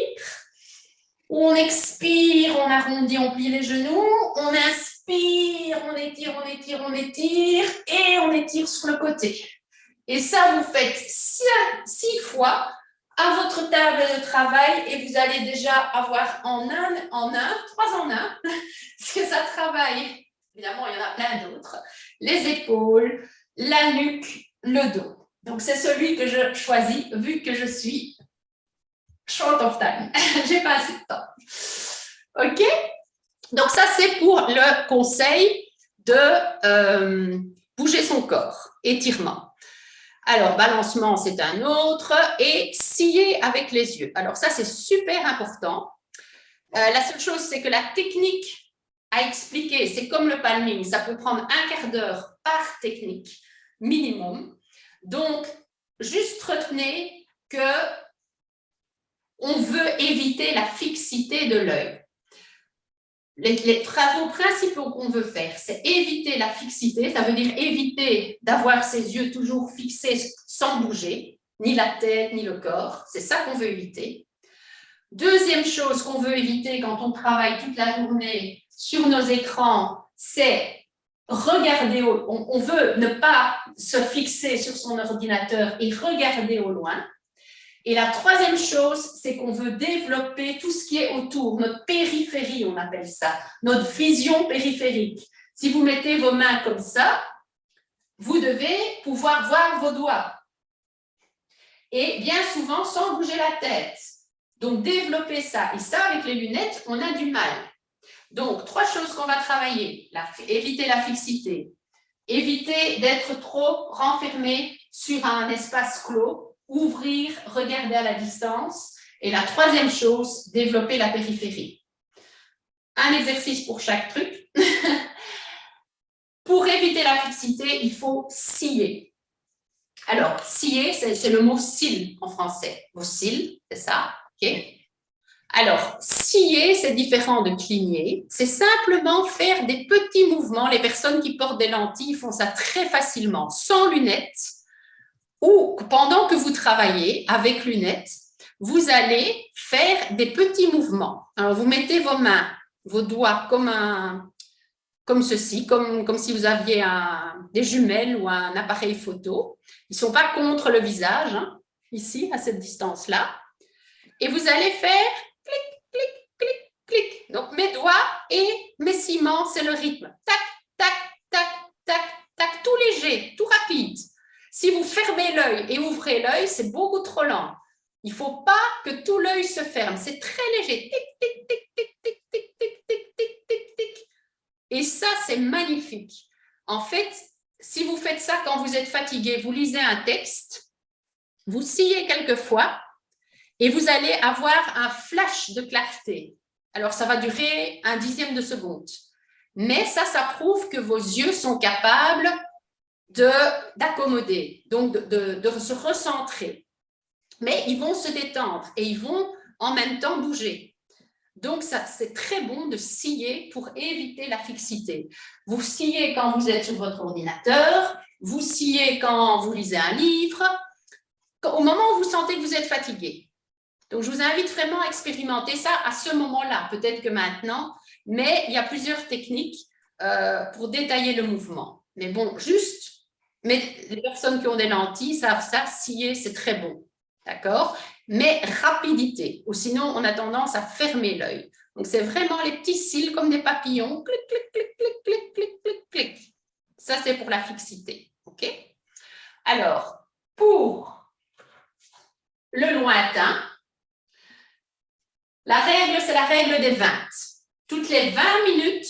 on expire, on arrondit, on plie les genoux, on inspire, on étire, et on étire sur le côté. Et ça, vous faites 6 fois à votre table de travail et vous allez déjà avoir en un, 3 en 1, parce que ça travaille, évidemment, il y en a plein d'autres, les épaules, la nuque, le dos. Donc, c'est celui que je choisis, vu que je suis short of time. J'ai pas assez de temps. OK? Donc, ça, c'est pour le conseil de bouger son corps, étirement. Alors, balancement, c'est un autre. Et scier avec les yeux. Alors, ça, c'est super important. La seule chose, c'est que la technique à expliquer, c'est comme le palming, ça peut prendre un quart d'heure par technique minimum. Donc, juste retenez que on veut éviter la fixité de l'œil. Les travaux principaux qu'on veut faire, c'est éviter la fixité, ça veut dire éviter d'avoir ses yeux toujours fixés sans bouger, ni la tête, ni le corps, c'est ça qu'on veut éviter. Deuxième chose qu'on veut éviter quand on travaille toute la journée sur nos écrans, c'est regarder, on veut ne pas se fixer sur son ordinateur et regarder au loin. Et la troisième chose, c'est qu'on veut développer tout ce qui est autour, notre périphérie, on appelle ça, notre vision périphérique. Si vous mettez vos mains comme ça, vous devez pouvoir voir vos doigts. Et bien souvent, sans bouger la tête. Donc, développer ça. Et ça, avec les lunettes, on a du mal. Donc, 3 choses qu'on va travailler. Éviter la fixité. Éviter d'être trop renfermé sur un espace clos. Ouvrir, regarder à la distance. Et la troisième chose, développer la périphérie. Un exercice pour chaque truc. Pour éviter la fixité, il faut scier. Alors, scier, c'est le mot cils en français. Vos cils, c'est ça. Okay. Alors, scier, c'est différent de cligner. C'est simplement faire des petits mouvements. Les personnes qui portent des lentilles font ça très facilement, sans lunettes. Ou pendant que vous travaillez avec lunettes, vous allez faire des petits mouvements. Alors, vous mettez vos mains, vos doigts comme ceci, comme si vous aviez des jumelles ou un appareil photo. Ils ne sont pas contre le visage, hein, ici, à cette distance-là. Et vous allez faire clic, clic, clic, clic. Donc, mes doigts et mes ciments, c'est le rythme. Tac, tac, tac, tac, tac, tout léger, tout rapide. Si vous fermez l'œil et ouvrez l'œil, c'est beaucoup trop lent. Il ne faut pas que tout l'œil se ferme. C'est très léger. Tic, tic, tic, tic, tic, tic, tic, tic, tic, tic, tic. Et ça, c'est magnifique. En fait, si vous faites ça quand vous êtes fatigué, vous lisez un texte, vous sciez quelquefois et vous allez avoir un flash de clarté. Alors, ça va durer 1/10 de seconde. Mais ça prouve que vos yeux sont capables d'accommoder, donc de se recentrer. Mais ils vont se détendre et ils vont en même temps bouger. Donc, c'est très bon de scier pour éviter la fixité. Vous sciez quand vous êtes sur votre ordinateur, vous sciez quand vous lisez un livre, au moment où vous sentez que vous êtes fatigué. Donc, je vous invite vraiment à expérimenter ça à ce moment-là, peut-être que maintenant, mais il y a plusieurs techniques pour détailler le mouvement. Mais bon, mais les personnes qui ont des lentilles savent ça, scier, c'est très bon. D'accord? Mais rapidité, ou sinon on a tendance à fermer l'œil. Donc, c'est vraiment les petits cils comme des papillons. Clic, clic, clic, clic, clic, clic, clic, clic. Ça, c'est pour la fixité. OK? Alors, pour le lointain, la règle, c'est la règle des 20. Toutes les 20 minutes,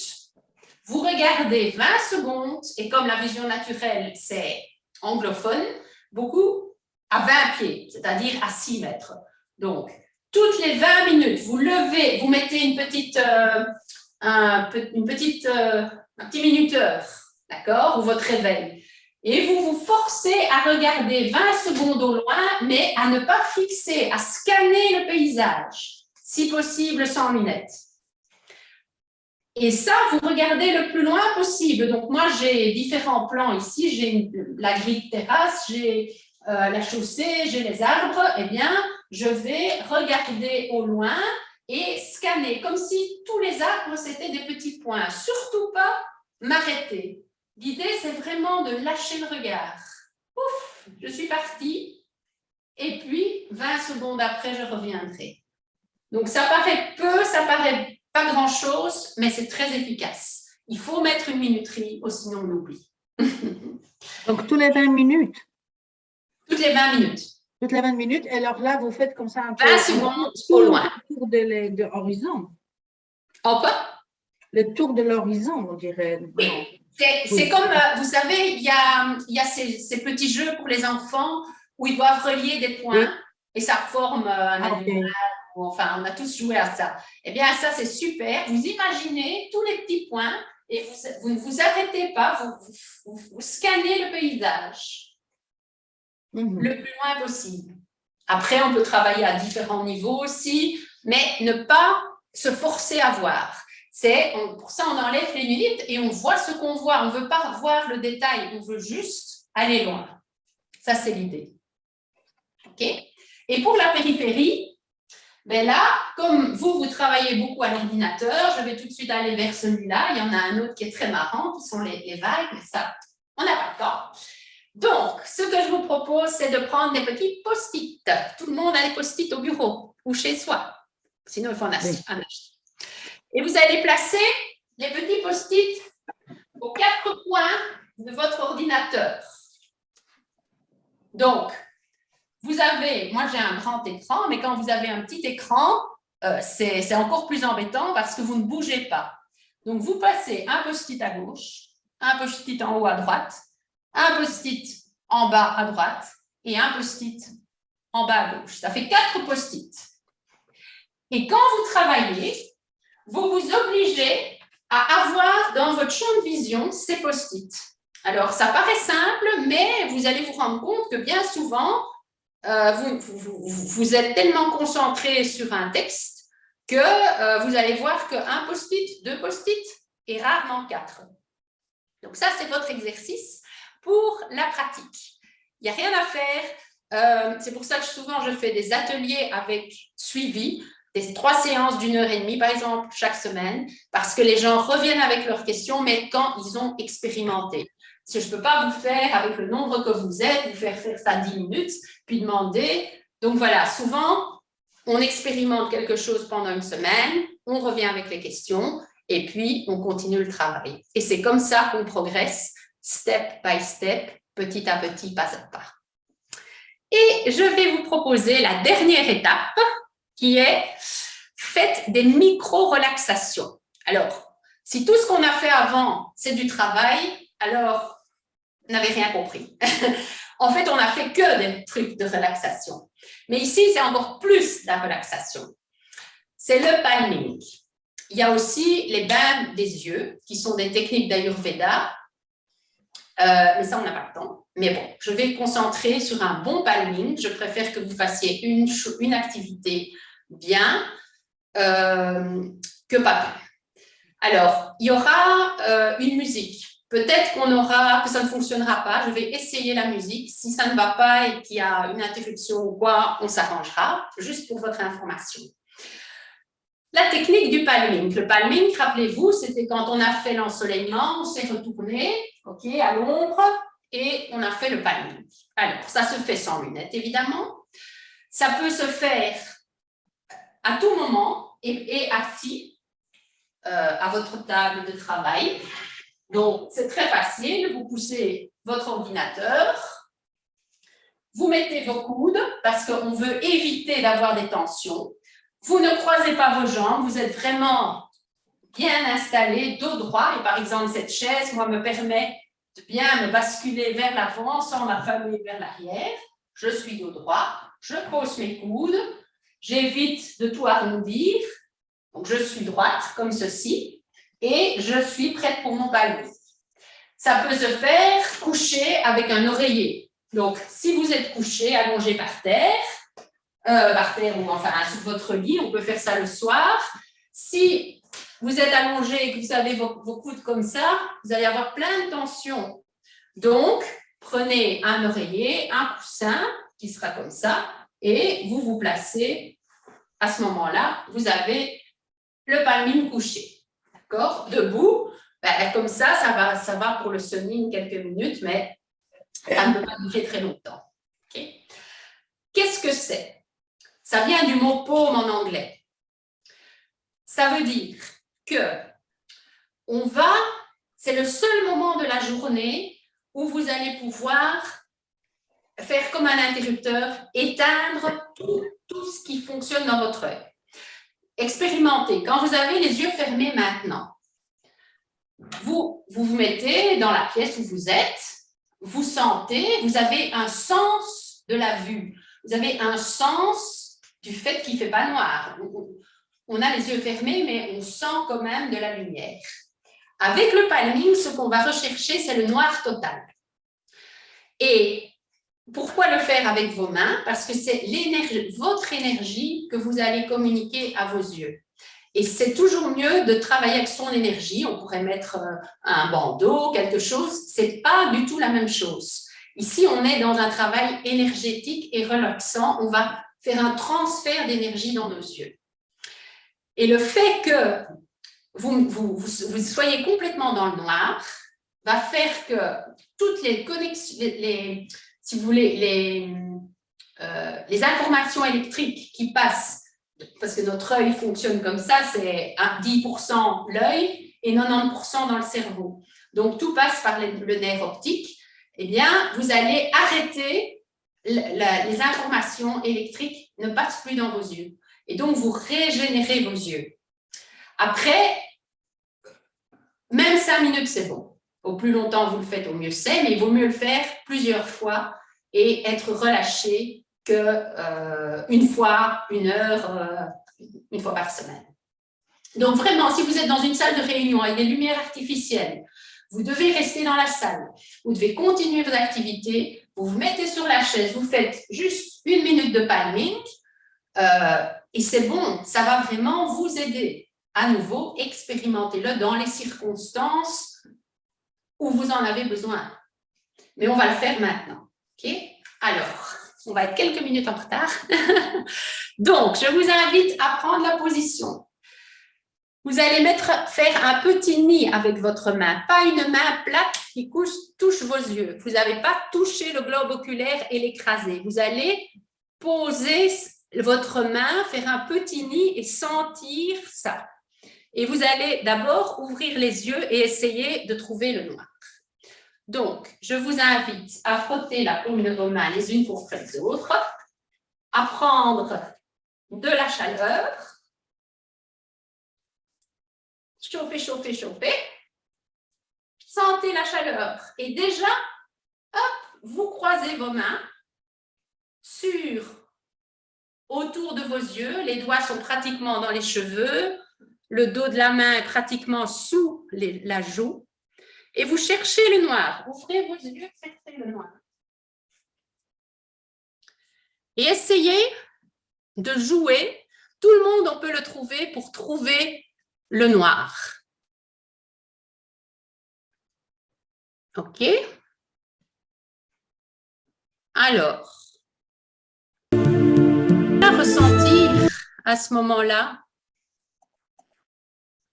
vous regardez 20 secondes, et comme la vision naturelle, c'est anglophone, beaucoup à 20 pieds, c'est-à-dire à 6 mètres. Donc, toutes les 20 minutes, vous levez, vous mettez un petit minuteur, d'accord, ou votre réveil, et vous vous forcez à regarder 20 secondes au loin, mais à ne pas fixer, à scanner le paysage, si possible sans lunettes. Et ça, vous regardez le plus loin possible. Donc, moi, j'ai différents plans ici. J'ai la grille de terrasse, j'ai la chaussée, j'ai les arbres. Eh bien, je vais regarder au loin et scanner, comme si tous les arbres, c'était des petits points. Surtout pas m'arrêter. L'idée, c'est vraiment de lâcher le regard. Ouf, je suis partie. et puis 20 secondes après, je reviendrai. Donc, ça paraît peu, ça paraît pas grand-chose, mais c'est très efficace. Il faut mettre une minuterie, sinon on oublie. Donc, tous les 20 minutes? Toutes les 20 minutes. Toutes les 20 minutes. Et alors là, vous faites comme ça un peu… 20 secondes au loin. Le tour de l'horizon. En quoi? Le tour de l'horizon, on dirait. Oui. C'est comme, vous savez, il y a ces petits jeux pour les enfants où ils doivent relier des points et ça forme un animal. Enfin, on a tous joué à ça. Eh bien, ça, c'est super. Vous imaginez tous les petits points et vous ne vous arrêtez pas, vous scannez le paysage le plus loin possible. Après, on peut travailler à différents niveaux aussi, mais ne pas se forcer à voir. Pour ça, on enlève les limites et on voit ce qu'on voit. On ne veut pas voir le détail, on veut juste aller loin. Ça, c'est l'idée. OK? Et pour la périphérie, ben là, comme vous travaillez beaucoup à l'ordinateur, je vais tout de suite aller vers celui-là. Il y en a un autre qui est très marrant, qui sont les vagues, mais ça, on n'a pas le temps. Donc, ce que je vous propose, c'est de prendre des petits post-it. Tout le monde a des post-it au bureau ou chez soi. Sinon, il faut en acheter. Et vous allez placer les petits post-it aux 4 coins de votre ordinateur. Donc, vous avez, moi j'ai un grand écran, mais quand vous avez un petit écran, c'est encore plus embêtant parce que vous ne bougez pas. Donc, vous passez un post-it à gauche, un post-it en haut à droite, un post-it en bas à droite et un post-it en bas à gauche. Ça fait 4 post-it. Et quand vous travaillez, vous vous obligez à avoir dans votre champ de vision ces post-it. Alors, ça paraît simple, mais vous allez vous rendre compte que bien souvent, vous êtes tellement concentré sur un texte que vous allez voir qu'un post-it, 2 post-it et rarement 4. Donc, ça, c'est votre exercice pour la pratique. Il n'y a rien à faire. C'est pour ça que souvent, je fais des ateliers avec suivi, des 3 séances d'1h30, par exemple, chaque semaine, parce que les gens reviennent avec leurs questions, mais quand ils ont expérimenté. Parce que je ne peux pas vous faire, avec le nombre que vous êtes, vous faire ça 10 minutes, puis demander. Donc voilà, souvent, on expérimente quelque chose pendant une semaine, on revient avec les questions, et puis on continue le travail. Et c'est comme ça qu'on progresse, step by step, petit à petit, pas à pas. Et je vais vous proposer la dernière étape, qui est faites des micro-relaxations. Alors, si tout ce qu'on a fait avant, c'est du travail, alors, vous n'avez rien compris. En fait, on n'a fait que des trucs de relaxation. Mais ici, c'est encore plus de la relaxation. C'est le palming. Il y a aussi les bains des yeux, qui sont des techniques d'Ayurveda. Mais ça, on n'a pas le temps. Mais bon, je vais me concentrer sur un bon palming. Je préfère que vous fassiez une activité bien que pas plus. Alors, il y aura une musique. Peut-être que ça ne fonctionnera pas. Je vais essayer la musique. Si ça ne va pas et qu'il y a une interruption ou quoi, on s'arrangera, juste pour votre information. La technique du palming. Le palming, rappelez-vous, c'était quand on a fait l'ensoleillement, on s'est retourné, ok, à l'ombre, et on a fait le palming. Alors, ça se fait sans lunettes, évidemment. Ça peut se faire à tout moment et assis à votre table de travail. Donc, c'est très facile. Vous poussez votre ordinateur, vous mettez vos coudes parce qu'on veut éviter d'avoir des tensions. Vous ne croisez pas vos jambes, vous êtes vraiment bien installé, dos droit. Et par exemple, cette chaise, moi, me permet de bien me basculer vers l'avant sans m'affamer vers l'arrière. Je suis dos droit, je pose mes coudes, j'évite de tout arrondir. Donc, je suis droite comme ceci et je suis prête pour mon palming. Ça peut se faire couché avec un oreiller. Donc, si vous êtes couché, allongé par terre ou enfin sur votre lit, on peut faire ça le soir. Si vous êtes allongé et que vous avez vos coudes comme ça, vous allez avoir plein de tensions. Donc, prenez un oreiller, un coussin qui sera comme ça et vous vous placez. À ce moment-là, vous avez le palming couché. D'accord? Debout, comme ça va pour le sunning quelques minutes, mais ça ne peut pas durer très longtemps. Okay? Qu'est-ce que c'est? Ça vient du mot paume en anglais. Ça veut dire que c'est le seul moment de la journée où vous allez pouvoir faire comme un interrupteur, éteindre tout ce qui fonctionne dans votre œil. Expérimentez. Quand vous avez les yeux fermés maintenant, vous vous mettez dans la pièce où vous êtes, vous sentez, vous avez un sens de la vue, vous avez un sens du fait qu'il ne fait pas noir. On a les yeux fermés, mais on sent quand même de la lumière. Avec le palming, ce qu'on va rechercher, c'est le noir total. Et pourquoi le faire avec vos mains? Parce que c'est votre énergie que vous allez communiquer à vos yeux. Et c'est toujours mieux de travailler avec son énergie. On pourrait mettre un bandeau, quelque chose. Ce n'est pas du tout la même chose. Ici, on est dans un travail énergétique et relaxant. On va faire un transfert d'énergie dans nos yeux. Et le fait que vous soyez complètement dans le noir va faire que toutes les connexions, si vous voulez, les informations électriques qui passent, parce que notre œil fonctionne comme ça, c'est 10% l'œil et 90% dans le cerveau. Donc, tout passe par le nerf optique. Eh bien, vous allez arrêter, les informations électriques ne passent plus dans vos yeux. Et donc, vous régénérez vos yeux. Après, même 5 minutes, c'est bon. Au plus longtemps vous le faites, au mieux c'est, mais il vaut mieux le faire plusieurs fois et être relâché qu'une fois, 1 heure, une fois par semaine. Donc vraiment, si vous êtes dans une salle de réunion avec des lumières artificielles, vous devez rester dans la salle, vous devez continuer vos activités, vous vous mettez sur la chaise, vous faites juste 1 minute de palming et c'est bon, ça va vraiment vous aider. À nouveau, expérimentez-le dans les circonstances où vous en avez besoin. Mais on va le faire maintenant. Okay? Alors, on va être quelques minutes en retard. Donc, je vous invite à prendre la position. Vous allez faire un petit nid avec votre main, pas une main plate qui touche vos yeux. Vous n'avez pas touché le globe oculaire et l'écraser. Vous allez poser votre main, faire un petit nid et sentir ça. Et vous allez d'abord ouvrir les yeux et essayer de trouver le noir. Donc, je vous invite à frotter la paume de vos mains les unes contre les autres, à prendre de la chaleur, chauffer, chauffer, chauffer, sentez la chaleur et déjà, hop, vous croisez vos mains autour de vos yeux, les doigts sont pratiquement dans les cheveux, le dos de la main est pratiquement sous la joue. Et vous cherchez le noir. Ouvrez vos yeux, cherchez le noir. Et essayez de jouer. Tout le monde, on peut le trouver pour trouver le noir. OK? Alors, ressentir à ce moment-là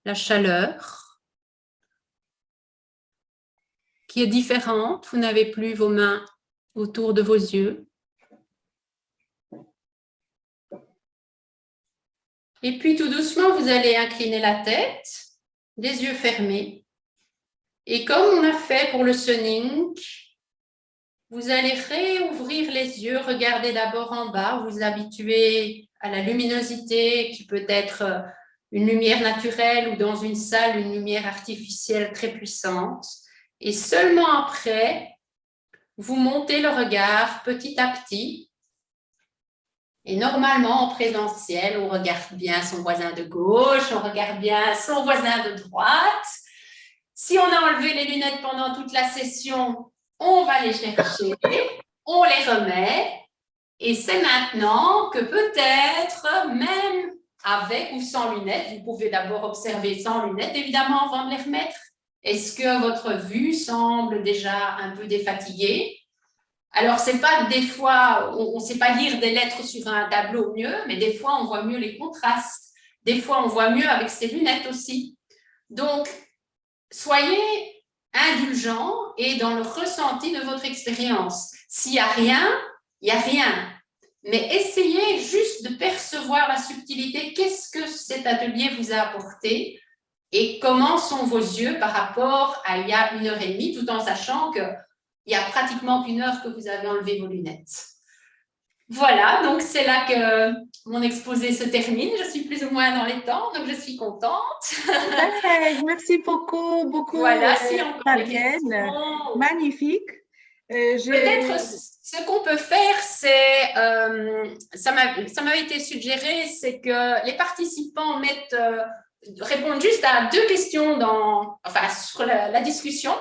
la chaleur qui est différente. Vous n'avez plus vos mains autour de vos yeux. Et puis tout doucement, vous allez incliner la tête, les yeux fermés. Et comme on a fait pour le sunning, vous allez réouvrir les yeux, regardez d'abord en bas, vous habituez à la luminosité qui peut être une lumière naturelle ou dans une salle, une lumière artificielle très puissante. Et seulement après, vous montez le regard petit à petit. Et normalement, en présentiel, on regarde bien son voisin de gauche, on regarde bien son voisin de droite. Si on a enlevé les lunettes pendant toute la session, on va les chercher, on les remet. Et c'est maintenant que peut-être, même avec ou sans lunettes, vous pouvez d'abord observer sans lunettes, évidemment, avant de les remettre. Est-ce que votre vue semble déjà un peu défatiguée? Alors, c'est pas des fois, on ne sait pas lire des lettres sur un tableau mieux, mais des fois, on voit mieux les contrastes. Des fois, on voit mieux avec ses lunettes aussi. Donc, soyez indulgents et dans le ressenti de votre expérience. S'il n'y a rien, il n'y a rien. mais essayez juste de percevoir la subtilité. Qu'est-ce que cet atelier vous a apporté et comment sont vos yeux par rapport à il y a 1h30, tout en sachant qu'il y a pratiquement qu'1 heure que vous avez enlevé vos lunettes. Voilà, donc c'est là que mon exposé se termine. Je suis plus ou moins dans les temps, donc je suis contente. Merci beaucoup, voilà, si encore des Fabienne. questions. Magnifique. Peut-être ce qu'on peut faire, c'est, ça m'avait été suggéré, c'est que les participants répondent juste à 2 questions sur la discussion.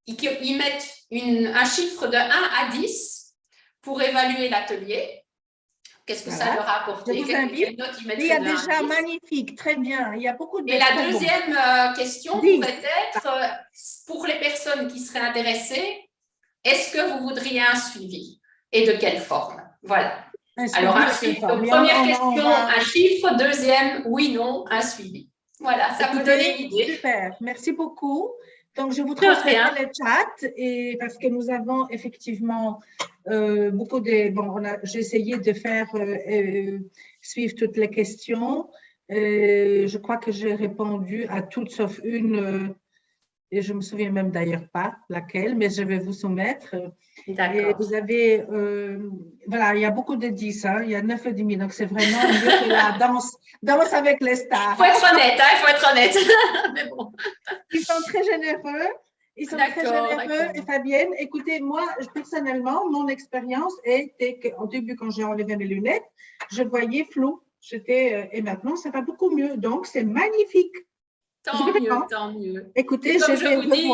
Ils mettent un chiffre de 1 à 10 pour évaluer l'atelier. Qu'est-ce que ça leur a apporté? Quelle note ils mettent? Il y a déjà magnifique, très bien. Il y a beaucoup de. Et la deuxième question pourrait être, pour les personnes qui seraient intéressées, est-ce que vous voudriez un suivi? Et de quelle forme? Voilà. Alors, première question, un chiffre. Deuxième, oui, non, un suivi. Voilà, ça peut donner une idée. Super, merci beaucoup. Donc, je vous transmettrai le chat et parce que nous avons effectivement beaucoup de… Bon, j'ai essayé de faire suivre toutes les questions. Je crois que j'ai répondu à toutes sauf une et je ne me souviens même d'ailleurs pas laquelle, mais je vais vous soumettre. Et vous avez… voilà, il y a beaucoup de 10, hein, il y a 9,5, donc c'est vraiment mieux que la danse avec les stars. Il faut être honnête, hein, il faut être honnête. Mais bon. Ils sont très généreux. Ils sont très généreux. Et Fabienne, écoutez, moi, personnellement, mon expérience était qu'au début, quand j'ai enlevé mes lunettes, je voyais flou. Et maintenant, ça va beaucoup mieux. Donc, c'est magnifique. Tant mieux, tant mieux. Écoutez, comme je vous dis,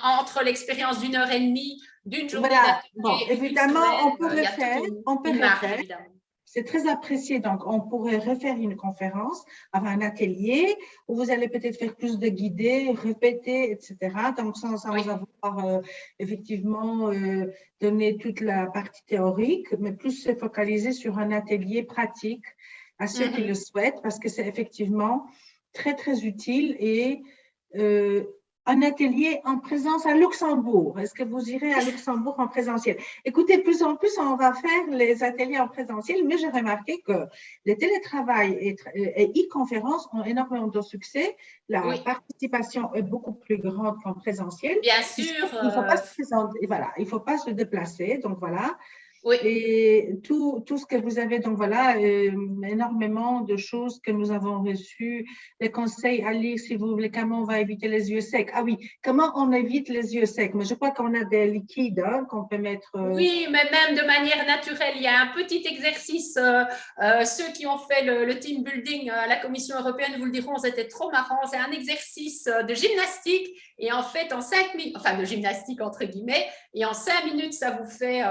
entre l'expérience d'1h30, d'une journée d'atelier, évidemment, on peut refaire. C'est très apprécié. Donc, on pourrait refaire une conférence, un atelier où vous allez peut-être faire plus de guidés, répéter, etc. Donc, sans avoir effectivement donné toute la partie théorique, mais plus se focaliser sur un atelier pratique à ceux qui le souhaitent, parce que c'est effectivement très, très utile et un atelier en présence à Luxembourg. Est-ce que vous irez à Luxembourg en présentiel? Écoutez, de plus en plus, on va faire les ateliers en présentiel, mais j'ai remarqué que le télétravail et e-conférences ont énormément de succès. La participation est beaucoup plus grande qu'en présentiel. Bien sûr. Il ne faut pas se présenter, voilà, il ne faut pas se déplacer, donc voilà. Et tout ce que vous avez, donc voilà, énormément de choses que nous avons reçues, les conseils à lire, si vous voulez, comment on va éviter les yeux secs. Ah oui, comment on évite les yeux secs? Mais je crois qu'on a des liquides qu'on peut mettre… Oui, mais même de manière naturelle, il y a un petit exercice. Ceux qui ont fait le team building à la Commission européenne vous le diront, c'était trop marrant. C'est un exercice de gymnastique et en fait, en 5 minutes, enfin de gymnastique entre guillemets, et en 5 minutes, ça vous fait…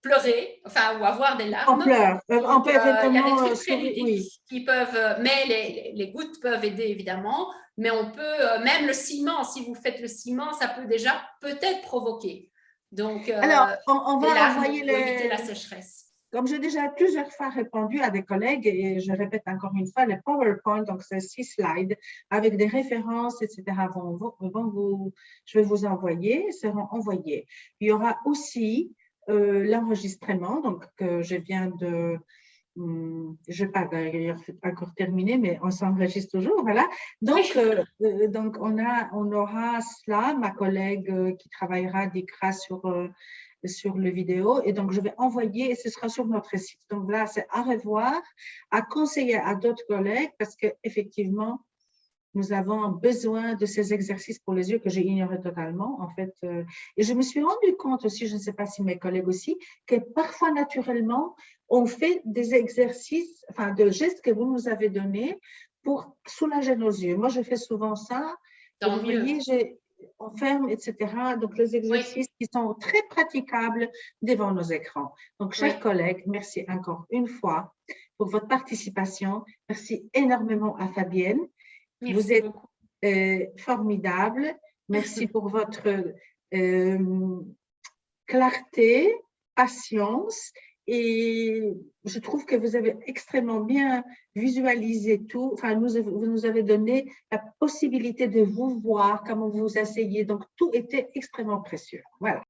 pleurer, ou avoir des larmes. On pleure. On peut il y a des trucs très ludiques qui peuvent, mais les gouttes peuvent aider évidemment, mais on peut, même le ciment, si vous faites le ciment, ça peut déjà peut-être provoquer. Donc, alors, on va envoyer éviter la sécheresse. Comme j'ai déjà plusieurs fois répondu à des collègues, et je répète encore une fois, les PowerPoint, donc c'est 6 slides avec des références, etc., je vais vous envoyer, seront envoyés. Il y aura aussi l'enregistrement, donc que je viens de… je n'ai pas d'ailleurs encore terminé, mais on s'enregistre toujours, voilà. Donc, donc on aura cela, ma collègue qui travaillera d'ICRA sur le vidéo, et donc je vais envoyer, et ce sera sur notre site. Donc là, c'est à revoir, à conseiller à d'autres collègues, parce qu'effectivement, nous avons besoin de ces exercices pour les yeux que j'ai ignorés totalement, en fait. Et je me suis rendu compte aussi, je ne sais pas si mes collègues aussi, que parfois, naturellement, on fait des exercices, de gestes que vous nous avez donnés pour soulager nos yeux. Moi, je fais souvent ça. Tant vous mieux. voyez, on ferme, etc. Donc, les exercices qui sont très praticables devant nos écrans. Donc, chers collègues, merci encore une fois pour votre participation. Merci énormément à Fabienne. Merci vous êtes beaucoup. Formidable. Merci pour votre clarté, patience. Et je trouve que vous avez extrêmement bien visualisé tout. Vous nous avez donné la possibilité de vous voir, comment vous vous asseyez. Donc, tout était extrêmement précieux. Voilà.